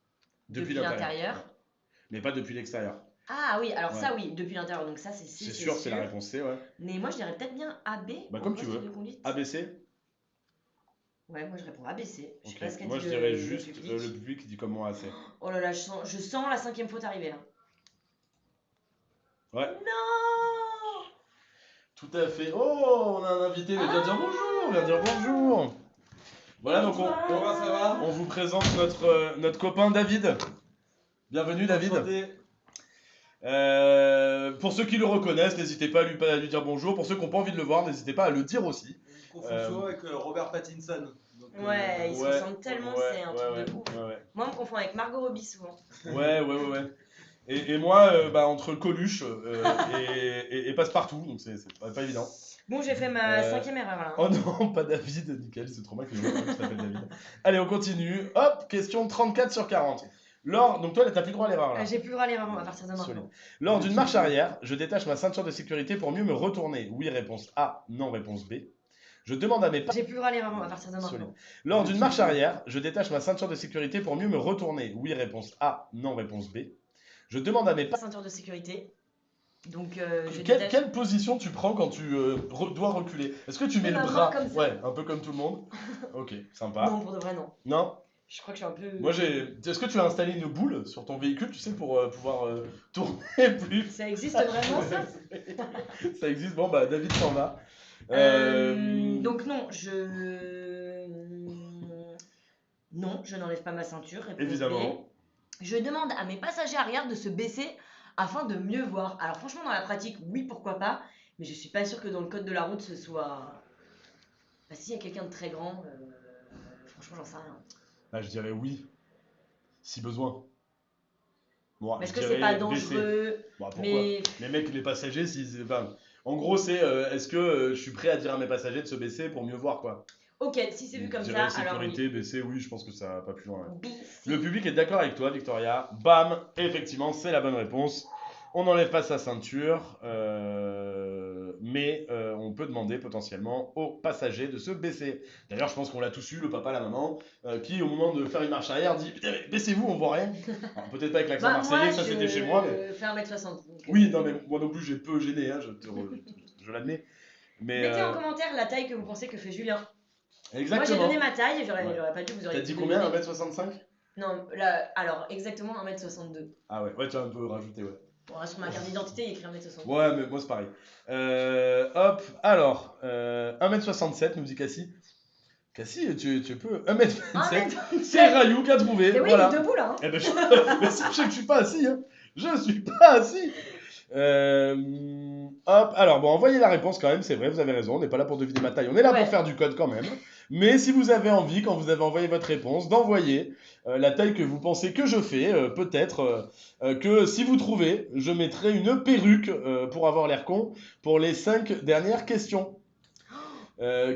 Speaker 2: Depuis l'intérieur.
Speaker 1: Mais pas depuis l'extérieur.
Speaker 2: Ah oui, alors
Speaker 1: Ouais.
Speaker 2: ça oui, depuis l'intérieur, donc ça c'est C,
Speaker 1: C'est sûr, c'est la réponse C, ouais.
Speaker 2: Mais moi je dirais peut-être bien AB
Speaker 1: Bah,
Speaker 2: en
Speaker 1: comme tu
Speaker 2: poste
Speaker 1: veux.
Speaker 2: de conduite.
Speaker 1: ABC.
Speaker 2: Ouais, moi je réponds ABC. Je sais
Speaker 1: Ok.
Speaker 2: pas ce qu'a
Speaker 1: Moi,
Speaker 2: dit
Speaker 1: je dirais
Speaker 2: le
Speaker 1: juste
Speaker 2: public.
Speaker 1: le public dit comme moi AC.
Speaker 2: Oh là là, je sens la 5e faute arriver là.
Speaker 1: Ouais.
Speaker 2: Non.
Speaker 1: Tout à fait. Oh, on a un invité, mais viens dire bonjour, viens dire bonjour. Voilà, donc
Speaker 3: Comment ça va?
Speaker 1: on vous présente notre copain David. Bienvenue David.
Speaker 3: Enchanté.
Speaker 1: Pour ceux qui le reconnaissent, n'hésitez pas à lui dire bonjour. Pour ceux qui n'ont pas envie de le voir, n'hésitez pas à le dire aussi.
Speaker 3: On confond souvent avec Robert Pattinson. Donc,
Speaker 2: Ouais, ils se ressemblent tellement,
Speaker 1: ouais,
Speaker 2: c'est un
Speaker 1: ouais,
Speaker 2: truc de ouf.
Speaker 1: ouais.
Speaker 2: Moi on me confond avec Margot Robbie souvent.
Speaker 1: Ouais. Et moi, entre Coluche et Passepartout, donc c'est pas évident.
Speaker 2: Bon, j'ai fait ma 5e erreur là.
Speaker 1: Oh non, pas David, nickel, c'est trop mal que je t'appelle David. Allez, on continue. Hop, question 34 sur 40. Donc toi, t'as plus le droit à l'erreur là.
Speaker 2: J'ai plus le droit à l'erreur à partir de
Speaker 1: Solide.
Speaker 2: maintenant.
Speaker 1: Lors d'une marche arrière, je détache ma ceinture de sécurité pour mieux me retourner. Oui, réponse A. Non, réponse B. Je demande à mes
Speaker 2: J'ai plus le droit à l'erreur à partir de
Speaker 1: Solide.
Speaker 2: maintenant.
Speaker 1: Lors d'une marche arrière, je détache ma ceinture de sécurité pour mieux me retourner. Oui, réponse A. Non, réponse B. Je demande à mes
Speaker 2: Ceinture de sécurité. Donc
Speaker 1: Quelle position tu prends quand tu dois reculer? Est-ce que tu mets le
Speaker 2: ma main
Speaker 1: bras
Speaker 2: comme ça.
Speaker 1: Ouais, un peu comme tout le monde. Ok, sympa.
Speaker 2: Non, pour de vrai, non.
Speaker 1: Non.
Speaker 2: Je crois que je suis un peu.
Speaker 1: Moi Est-ce que tu as installé une boule sur ton véhicule, tu sais, pour pouvoir tourner plus?
Speaker 2: Ça existe vraiment ça?
Speaker 1: Ça existe. Bon bah David s'en va.
Speaker 2: Donc non, non, je n'enlève pas ma ceinture. Réponse
Speaker 1: Évidemment.
Speaker 2: B. Je demande à mes passagers arrière de se baisser afin de mieux voir. Alors franchement, dans la pratique, oui, pourquoi pas. Mais je suis pas sûre que dans le code de la route, ce soit... Bah, s'il y a quelqu'un de très grand, franchement, j'en sais rien.
Speaker 1: Bah, je dirais oui, si besoin. Bon,
Speaker 2: Mais est-ce
Speaker 1: je
Speaker 2: que c'est
Speaker 1: dirais
Speaker 2: pas
Speaker 1: baisser.
Speaker 2: dangereux?
Speaker 1: Bon, pourquoi?
Speaker 2: Mais
Speaker 1: Les mecs, les passagers, en gros, c'est est-ce que je suis prêt à dire à mes passagers de se baisser pour mieux voir, quoi.
Speaker 2: ok, si c'est vu
Speaker 1: Donc,
Speaker 2: comme
Speaker 1: je
Speaker 2: ça,
Speaker 1: dirais
Speaker 2: alors
Speaker 1: sécurité,
Speaker 2: oui.
Speaker 1: baisser, oui, je pense que ça va pas plus loin. Ouais.
Speaker 2: B, si.
Speaker 1: Le public est d'accord avec toi, Victoria. Bam, effectivement, c'est la bonne réponse. On n'enlève pas sa ceinture, mais on peut demander potentiellement aux passagers de se baisser. D'ailleurs, je pense qu'on l'a tous eu, le papa, la maman, qui au moment de faire une marche arrière dit putain, mais baissez-vous, on voit rien. Alors, peut-être pas avec l'accent
Speaker 2: Bah,
Speaker 1: marseillais,
Speaker 2: moi,
Speaker 1: ça c'était chez moi. Mais...
Speaker 2: fais 1m60. donc,
Speaker 1: Oui, non, mais moi non plus, j'ai peu gêné, hein, je l'admets. Mais,
Speaker 2: mettez en commentaire la taille que vous pensez que fait Julien.
Speaker 1: Exactement.
Speaker 2: Moi, j'ai donné ma taille, j'aurais pas dû, vous auriez
Speaker 1: T'as dit
Speaker 2: pu
Speaker 1: combien,
Speaker 2: deviner.
Speaker 1: 1m65?
Speaker 2: Non, là, alors, exactement 1m62.
Speaker 1: Ah ouais, tu as un peu rajouté, ouais.
Speaker 2: Bon, sur ma carte d'identité, il y a écrit 1m62.
Speaker 1: Ouais, mais moi c'est pareil. Hop, alors, 1m67, nous dit Cassie. Cassie, tu peux 1m27. C'est Rayou qui a trouvé.
Speaker 2: Et oui,
Speaker 1: voilà.
Speaker 2: il est debout là. Hein.
Speaker 1: Eh ben, mais sachez que je suis pas assis. Hein. Je suis pas assis. Hop, alors bon, envoyez la réponse quand même, c'est vrai, vous avez raison, on n'est pas là pour deviner ma taille, on est là pour faire du code quand même. Mais si vous avez envie, quand vous avez envoyé votre réponse, d'envoyer la taille que vous pensez que je fais, peut-être que si vous trouvez, je mettrai une perruque pour avoir l'air con pour les 5 dernières questions.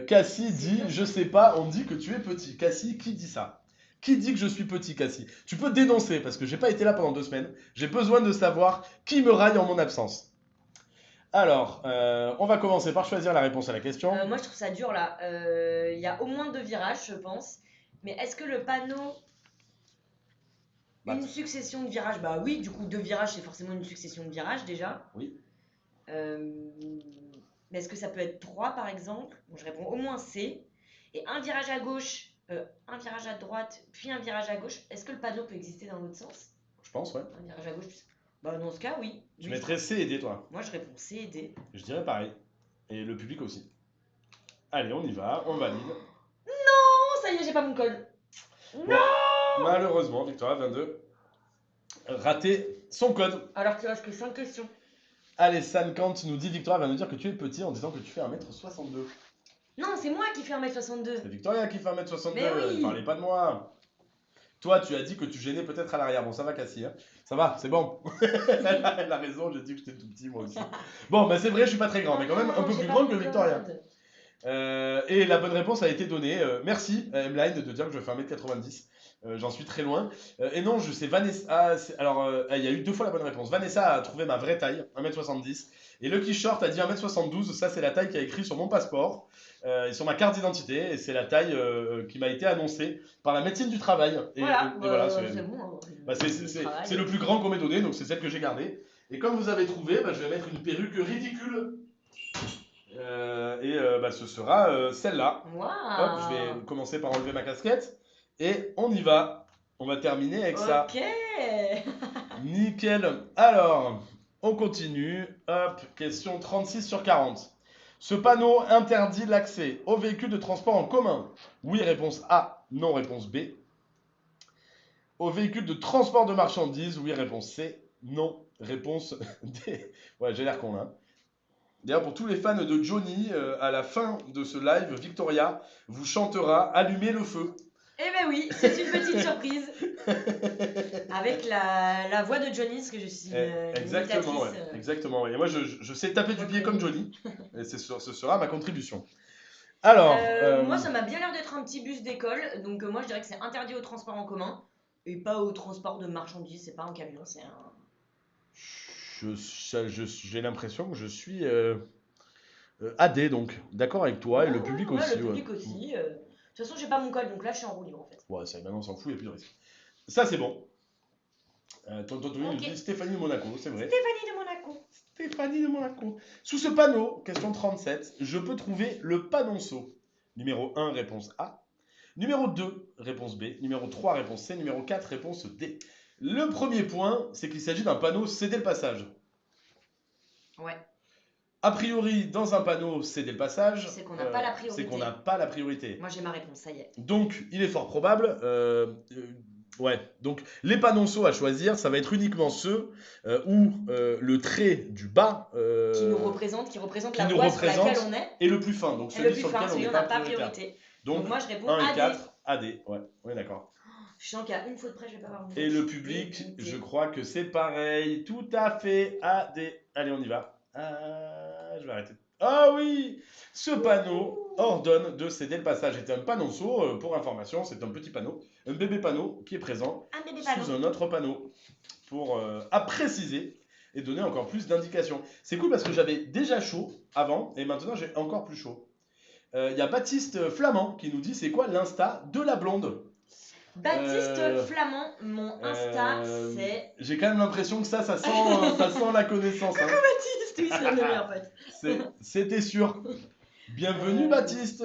Speaker 1: Cassie dit, je sais pas, on dit que tu es petit. Cassie, qui dit ça? Qui dit que je suis petit, Cassie? Tu peux dénoncer, parce que j'ai pas été là pendant 2 semaines. J'ai besoin de savoir qui me raille en mon absence. Alors, on va commencer par choisir la réponse à la question.
Speaker 2: Moi, je trouve ça dur là. Il y a au moins 2 virages, je pense. Mais est-ce que le panneau... Une succession de virages? Bah oui, du coup, 2 virages, c'est forcément une succession de virages déjà.
Speaker 1: Oui.
Speaker 2: Mais est-ce que ça peut être 3 par exemple? Bon, je réponds au moins C. Et un virage à gauche, un virage à droite, puis un virage à gauche. Est-ce que le panneau peut exister dans l'autre sens?
Speaker 1: Je pense, ouais.
Speaker 2: Un virage à gauche. Bah dans ce cas, oui.
Speaker 1: Tu mettrais C et D, toi?
Speaker 2: Moi, je réponds C et D.
Speaker 1: Je dirais pareil. Et le public aussi. Allez, on y va, on valide.
Speaker 2: Non, ça y est, j'ai pas mon code.
Speaker 1: Bon, malheureusement, Victoria 22 raté son code.
Speaker 2: Alors qu'il reste que 5 questions.
Speaker 1: Allez, San Kant nous dit, Victoria vient nous dire que tu es petit en disant que tu fais 1m62.
Speaker 2: Non, c'est moi qui fais 1m62.
Speaker 1: C'est Victoria qui fait 1m62,
Speaker 2: Mais oui.
Speaker 1: parlez pas de moi. Toi, tu as dit que tu gênais peut-être à l'arrière. Bon, ça va, Cassie. Hein, ça va, c'est bon. Elle a raison, j'ai dit que j'étais tout petit, moi aussi. Bon, bah c'est vrai, je suis pas très grand, mais quand même un peu plus grand que Victoria. Et la bonne réponse a été donnée. Merci à M-Line de dire que je fais 1m90. J'en suis très loin. Et non, je sais Vanessa. Alors, il y a eu 2 fois la bonne réponse. Vanessa a trouvé ma vraie taille, 1m70. Et Lucky Short a dit 1m72, ça c'est la taille qui a écrit sur mon passeport et sur ma carte d'identité, et c'est la taille qui m'a été annoncée par la médecine du travail. Et,
Speaker 2: Voilà,
Speaker 1: et voilà,
Speaker 2: c'est bon. Hein.
Speaker 1: c'est le plus grand qu'on m'ait donné, donc c'est celle que j'ai gardée. Et comme vous avez trouvé, je vais mettre une perruque ridicule. Ce sera celle-là.
Speaker 2: Wow.
Speaker 1: Hop, je vais commencer par enlever ma casquette. Et on y va. On va terminer avec ça.
Speaker 2: Ok.
Speaker 1: Nickel. Alors, on continue. Hop, question 36 sur 40. Ce panneau interdit l'accès aux véhicules de transport en commun. Oui, réponse A. Non, réponse B. Aux véhicules de transport de marchandises. Oui, réponse C. Non, réponse D. Ouais, j'ai l'air con là. Hein. D'ailleurs, pour tous les fans de Johnny, à la fin de ce live, Victoria vous chantera « Allumez le feu ».
Speaker 2: Eh ben oui, c'est une petite surprise. Avec la voix de Johnny, parce que je suis
Speaker 1: exactement, ouais.
Speaker 2: imitatrice.
Speaker 1: Exactement, ouais. Et moi, je sais taper du pied comme Johnny. Et ce sera ma contribution. Alors,
Speaker 2: moi, ça m'a bien l'air d'être un petit bus d'école. Donc, moi, je dirais que c'est interdit au transport en commun. Et pas au transport de marchandises. C'est pas un camion, c'est un...
Speaker 1: j'ai l'impression que je suis AD, donc. D'accord avec toi, et le public aussi.
Speaker 2: Le public aussi. De toute façon, j'ai pas mon code, donc là, je suis en roue libre, en fait.
Speaker 1: Ouais, ça, maintenant, on s'en fout, il n'y a plus de risque. Ça, c'est bon. Tonton nous dit Stéphanie de Monaco, c'est vrai.
Speaker 2: Stéphanie de Monaco.
Speaker 1: Stéphanie de Monaco. Sous ce panneau, question 37, je peux trouver le panonceau. Numéro 1, réponse A. Numéro 2, réponse B. Numéro 3, réponse C. Numéro 4, réponse D. Le premier point, c'est qu'il s'agit d'un panneau céder le passage.
Speaker 2: Ouais.
Speaker 1: A priori, dans un panneau céder le passage,
Speaker 2: c'est qu'on n'a pas la priorité.
Speaker 1: C'est qu'on n'a pas la priorité.
Speaker 2: Moi, j'ai ma réponse, ça y est.
Speaker 1: Donc, il est fort probable. Ouais, donc les panonceaux à choisir, ça va être uniquement ceux où le trait du bas
Speaker 2: qui représente la voie sur laquelle on est,
Speaker 1: est le plus fin. Donc celui sur lequel on n'est pas
Speaker 2: priorité. Donc moi je réponds
Speaker 1: 1 et
Speaker 2: AD.
Speaker 1: 4, AD. Ouais, on est d'accord.
Speaker 2: Je sens qu'à une faute près, je vais pas avoir mon
Speaker 1: Et le public, je crois que c'est pareil. Tout à fait, AD. Allez, on y va. Je vais arrêter. Ah oui, ce panneau ordonne de céder le passage. C'est un panonceau, pour information, c'est un petit panneau, un bébé panneau qui est présent sous un autre panneau pour préciser et donner encore plus d'indications. C'est cool parce que j'avais déjà chaud avant et maintenant j'ai encore plus chaud. Il y a Baptiste Flamand qui nous dit c'est quoi l'insta de la blonde.
Speaker 2: Baptiste Flamand, mon Insta, c'est...
Speaker 1: J'ai quand même l'impression que ça sent la connaissance.
Speaker 2: Coucou Baptiste, oui, c'est le meilleur pote.
Speaker 1: C'était sûr. Bienvenue Baptiste.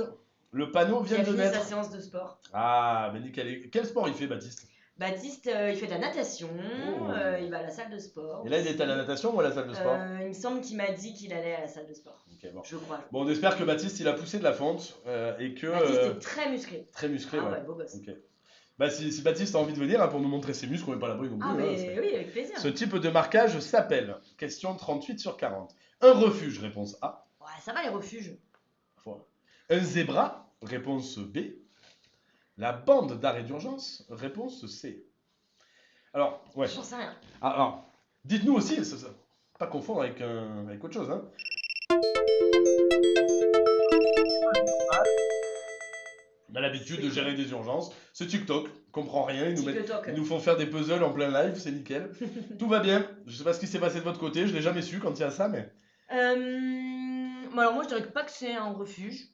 Speaker 1: Le panneau vient de naître.
Speaker 2: Il a fini sa séance de sport.
Speaker 1: Ah, mais nickel. Quel sport il fait Baptiste?
Speaker 2: Baptiste, il fait de la natation, il va à la salle de sport.
Speaker 1: Et là, il est à la natation ou à la salle de sport?
Speaker 2: Il me semble qu'il m'a dit qu'il allait à la salle de sport.
Speaker 1: Okay, bon.
Speaker 2: Je crois.
Speaker 1: Bon, on espère que Baptiste, il a poussé de la fente et que...
Speaker 2: Baptiste est très musclé.
Speaker 1: Très musclé,
Speaker 2: ouais. Beau gosse.
Speaker 1: Okay. Bah, si Baptiste a envie de venir pour nous montrer ses muscles, on n'est pas l'abri non plus.
Speaker 2: Oui, avec plaisir.
Speaker 1: Ce type de marquage s'appelle, question 38 sur 40, un refuge, réponse A.
Speaker 2: Ouais, ça va les refuges.
Speaker 1: Un zébra, réponse B. La bande d'arrêt d'urgence, réponse C. Alors, ouais.
Speaker 2: J'en sais rien.
Speaker 1: Alors, dites-nous aussi, pas confondre avec autre chose. Hein. On a l'habitude de gérer des urgences. C'est TikTok, comprend rien. Ils nous font faire des puzzles en plein live, c'est nickel. Tout va bien. Je sais pas ce qui s'est passé de votre côté, je l'ai jamais su quand il y a ça, mais.
Speaker 2: Alors moi je dirais pas que c'est un refuge.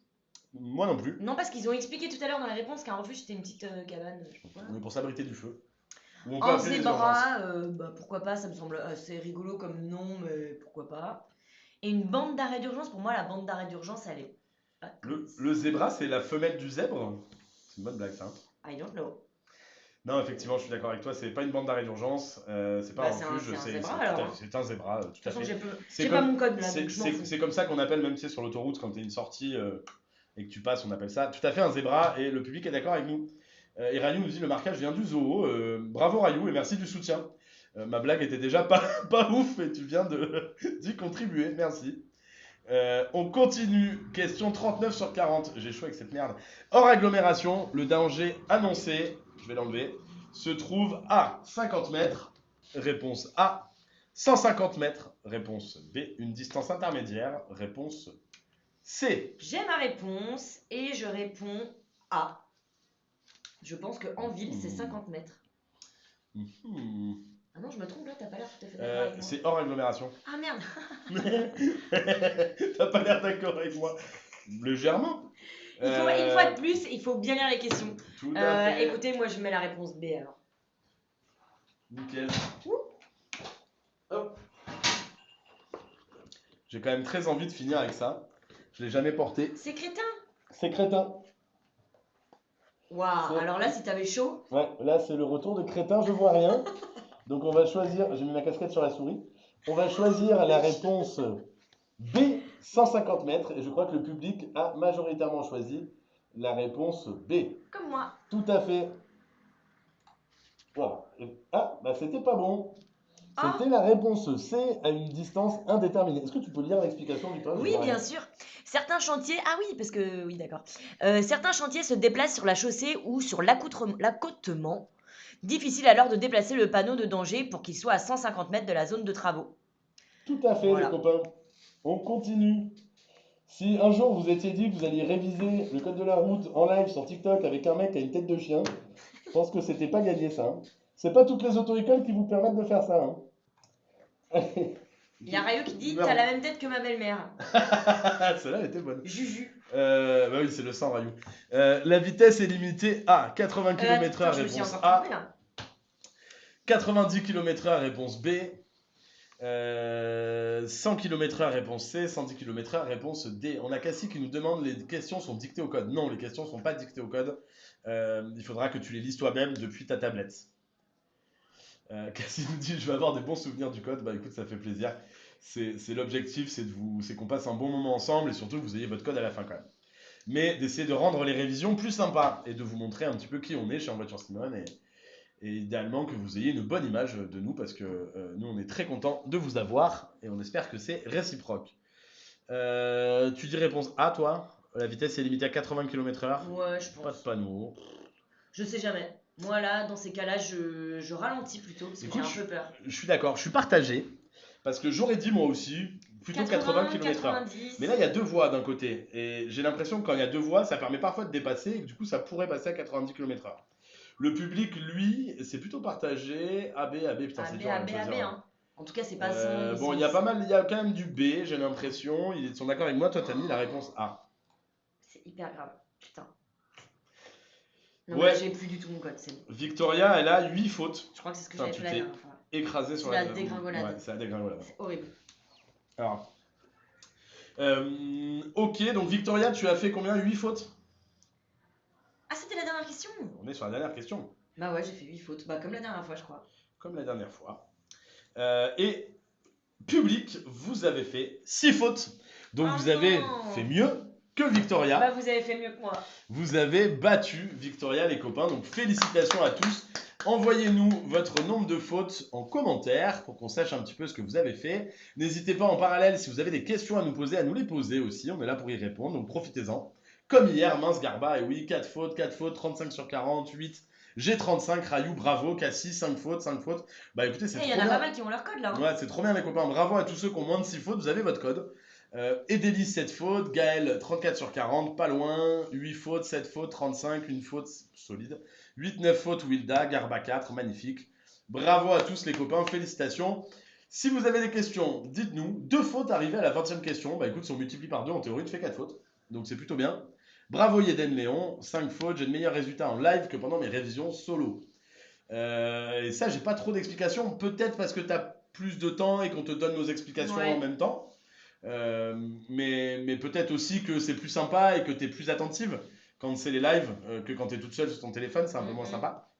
Speaker 1: Moi non plus.
Speaker 2: Non, parce qu'ils ont expliqué tout à l'heure dans la réponse qu'un refuge c'était une petite cabane.
Speaker 1: On est pour s'abriter du feu.
Speaker 2: Un zébra, pourquoi pas, ça me semble assez rigolo comme nom, mais pourquoi pas. Et une bande d'arrêt d'urgence, pour moi la bande d'arrêt d'urgence elle est...
Speaker 1: Le zébra c'est la femelle du zèbre? C'est une bonne blague ça.
Speaker 2: I don't know.
Speaker 1: Non, effectivement, je suis d'accord avec toi, c'est pas une bande d'arrêt d'urgence, c'est pas un refuge, c'est un zébra, tout à fait.
Speaker 2: J'ai pas mon code là, donc je m'en fous.
Speaker 1: C'est comme ça qu'on appelle, même sur l'autoroute, quand t'es une sortie et que tu passes, on appelle ça tout à fait un zébra, et le public est d'accord avec nous. Et Rayou nous dit le marquage vient du zoo, bravo Rayou, et merci du soutien. Ma blague était déjà pas ouf, et tu viens d'y contribuer, merci. On continue, question 39 sur 40, j'ai chaud avec cette merde. Hors agglomération, le danger annoncé, je vais l'enlever, se trouve à 50 mètres, réponse A, 150 mètres, réponse B, une distance intermédiaire, réponse C.
Speaker 2: J'ai ma réponse et je réponds A. Je pense qu'en ville, c'est 50 mètres. Ah non, je me trompe là, t'as pas l'air tout à fait d'accord avec moi.
Speaker 1: C'est hors agglomération.
Speaker 2: Ah merde.
Speaker 1: T'as pas l'air d'accord avec moi. Légèrement.
Speaker 2: Une fois de plus, il faut bien lire les questions.
Speaker 1: Tout à fait.
Speaker 2: Écoutez, moi je mets la réponse B alors.
Speaker 1: Nickel. Hop. J'ai quand même très envie de finir avec ça. Je l'ai jamais porté.
Speaker 2: C'est crétin.
Speaker 1: C'est crétin.
Speaker 2: Waouh, alors là, si t'avais chaud.
Speaker 1: Ouais, là c'est le retour de crétin, je vois rien. Donc on va choisir, j'ai mis ma casquette sur la souris. On va choisir la réponse B, 150 mètres. Et je crois que le public a majoritairement choisi la réponse B.
Speaker 2: Comme moi.
Speaker 1: Tout à fait. Voilà. Ah, bah c'était pas bon. C'était la réponse C à une distance indéterminée. Est-ce que tu peux lire l'explication, Victoire?
Speaker 2: Oui, bien sûr. Certains chantiers. Ah oui, parce que. Oui, d'accord. Certains chantiers se déplacent sur la chaussée ou sur l'accotement. Difficile alors de déplacer le panneau de danger pour qu'il soit à 150 mètres de la zone de travaux.
Speaker 1: Tout à fait,
Speaker 2: Voilà.
Speaker 1: les copains. On continue. Si un jour vous étiez dit que vous alliez réviser le code de la route en live sur TikTok avec un mec qui a une tête de chien, je pense que c'était pas gagné ça. Hein. C'est pas toutes les auto-écoles qui vous permettent de faire ça. Hein.
Speaker 2: Il y a Rayo qui dit t'as la même tête que ma belle-mère.
Speaker 1: Celle-là elle était bonne.
Speaker 2: Juju.
Speaker 1: Bah oui, c'est le sang, Rayou. La vitesse est limitée à 80 km/h, réponse A. 90 km/h, réponse B. 100 km/h, réponse C. 110 km/h, réponse D. On a Cassie qui nous demande les questions sont dictées au code. Non, les questions ne sont pas dictées au code. Il faudra que tu les lises toi-même depuis ta tablette. Cassie nous dit je vais avoir des bons souvenirs du code. Bah écoute, ça fait plaisir. C'est l'objectif, c'est qu'on passe un bon moment ensemble et surtout que vous ayez votre code à la fin quand même. Mais d'essayer de rendre les révisions plus sympas et de vous montrer un petit peu qui on est chez En Voiture Simone et idéalement que vous ayez une bonne image de nous parce que nous on est très contents de vous avoir et on espère que c'est réciproque. Tu dis réponse A toi? La vitesse est limitée à 80 km/h.
Speaker 2: Ouais, je pense.
Speaker 1: Pas de panneau.
Speaker 2: Je sais jamais. Moi là, dans ces cas-là, je ralentis plutôt parce que j'ai un peu peur.
Speaker 1: Je suis d'accord, je suis partagé parce que j'aurais dit moi aussi plutôt 80 km/h.
Speaker 2: 90.
Speaker 1: Mais là il y a deux voies d'un côté et j'ai l'impression que quand il y a deux voies, ça permet parfois de dépasser et que du coup ça pourrait passer à 90 km/h. Le public, lui, c'est plutôt partagé. AB, putain, c'est dur à choisir.
Speaker 2: Hein. En tout cas, c'est pas son.
Speaker 1: Bon, il y a quand même du B, j'ai l'impression. Ils sont d'accord avec moi, toi, t'as mis la réponse A.
Speaker 2: C'est hyper grave, putain. Non,
Speaker 1: ouais.
Speaker 2: j'ai plus du tout mon code, c'est bon.
Speaker 1: Victoria, elle a 8 fautes.
Speaker 2: Je crois que c'est ce que j'avais fait la dernière fois.
Speaker 1: Écrasé sur la
Speaker 2: dégringolade.
Speaker 1: Ouais, c'est la dégringolade.
Speaker 2: C'est horrible.
Speaker 1: Alors. Ok, donc Victoria, tu as fait combien? 8 fautes?
Speaker 2: Ah, c'était la dernière question?
Speaker 1: On est sur la dernière question.
Speaker 2: Bah ouais, j'ai fait 8 fautes. Bah, comme la dernière fois, je crois.
Speaker 1: Comme la dernière fois. Et public, vous avez fait 6 fautes. Donc vous avez fait mieux que Victoria.
Speaker 2: Bah, vous avez fait mieux que moi.
Speaker 1: Vous avez battu Victoria, les copains. Donc félicitations à tous. Envoyez-nous votre nombre de fautes en commentaire pour qu'on sache un petit peu ce que vous avez fait. N'hésitez pas en parallèle, si vous avez des questions à nous poser, à nous les poser aussi. On est là pour y répondre, donc profitez-en. Comme hier, mince Garba, et oui, 4 fautes, 35 sur 40, 8. J'ai 35, Rayou, bravo, Cassie, 5 fautes. Bah écoutez, c'est trop bien.
Speaker 2: Il y en a pas mal qui ont leur code là. Hein.
Speaker 1: Ouais, c'est trop bien les copains. Bravo à tous ceux qui ont moins de 6 fautes, vous avez votre code. Edélie, 7 fautes. Gaël, 34 sur 40, pas loin. 8 fautes, 7 fautes, 35, une faute solide. 8-9 fautes, Wilda. Garba 4, magnifique. Bravo à tous les copains, félicitations. Si vous avez des questions, dites-nous. 2 fautes arrivées à la 20e question. Bah écoute, si on multiplie par 2, en théorie, tu fais 4 fautes. Donc c'est plutôt bien. Bravo Yeden Léon, 5 fautes. J'ai de meilleurs résultats en live que pendant mes révisions solo. Et ça, j'ai pas trop d'explications. Peut-être parce que tu as plus de temps et qu'on te donne nos explications en même temps. Mais peut-être aussi que c'est plus sympa et que tu es plus attentive quand c'est les lives que quand tu es toute seule sur ton téléphone. C'est un peu moins sympa.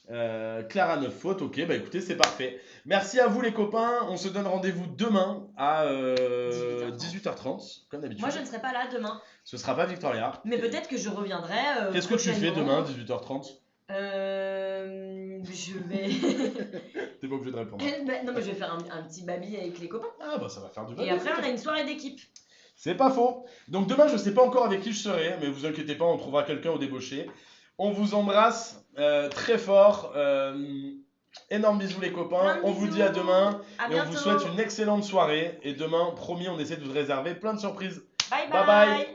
Speaker 1: Clara 9 fautes, ok, bah écoutez, c'est parfait. Merci à vous les copains. On se donne rendez-vous demain à 18h30, comme d'habitude.
Speaker 2: Moi, je ne serai pas là demain.
Speaker 1: Ce sera pas Victoria.
Speaker 2: Mais peut-être que je reviendrai.
Speaker 1: Qu'est-ce que tu fais demain, 18h30?
Speaker 2: Je vais.
Speaker 1: T'es pas obligé de répondre.
Speaker 2: Non, mais je vais faire un petit baby avec les copains.
Speaker 1: Ah, bah ça va faire du baby.
Speaker 2: Et après, on a une soirée d'équipe.
Speaker 1: C'est pas faux. Donc demain, je sais pas encore avec qui je serai, mais vous inquiétez pas, on trouvera quelqu'un au débauché. On vous embrasse très fort. Énorme bisous les copains. On vous dit à demain. Et on vous souhaite une excellente soirée. Et demain, promis, on essaie de vous réserver plein de surprises.
Speaker 2: Bye
Speaker 1: bye.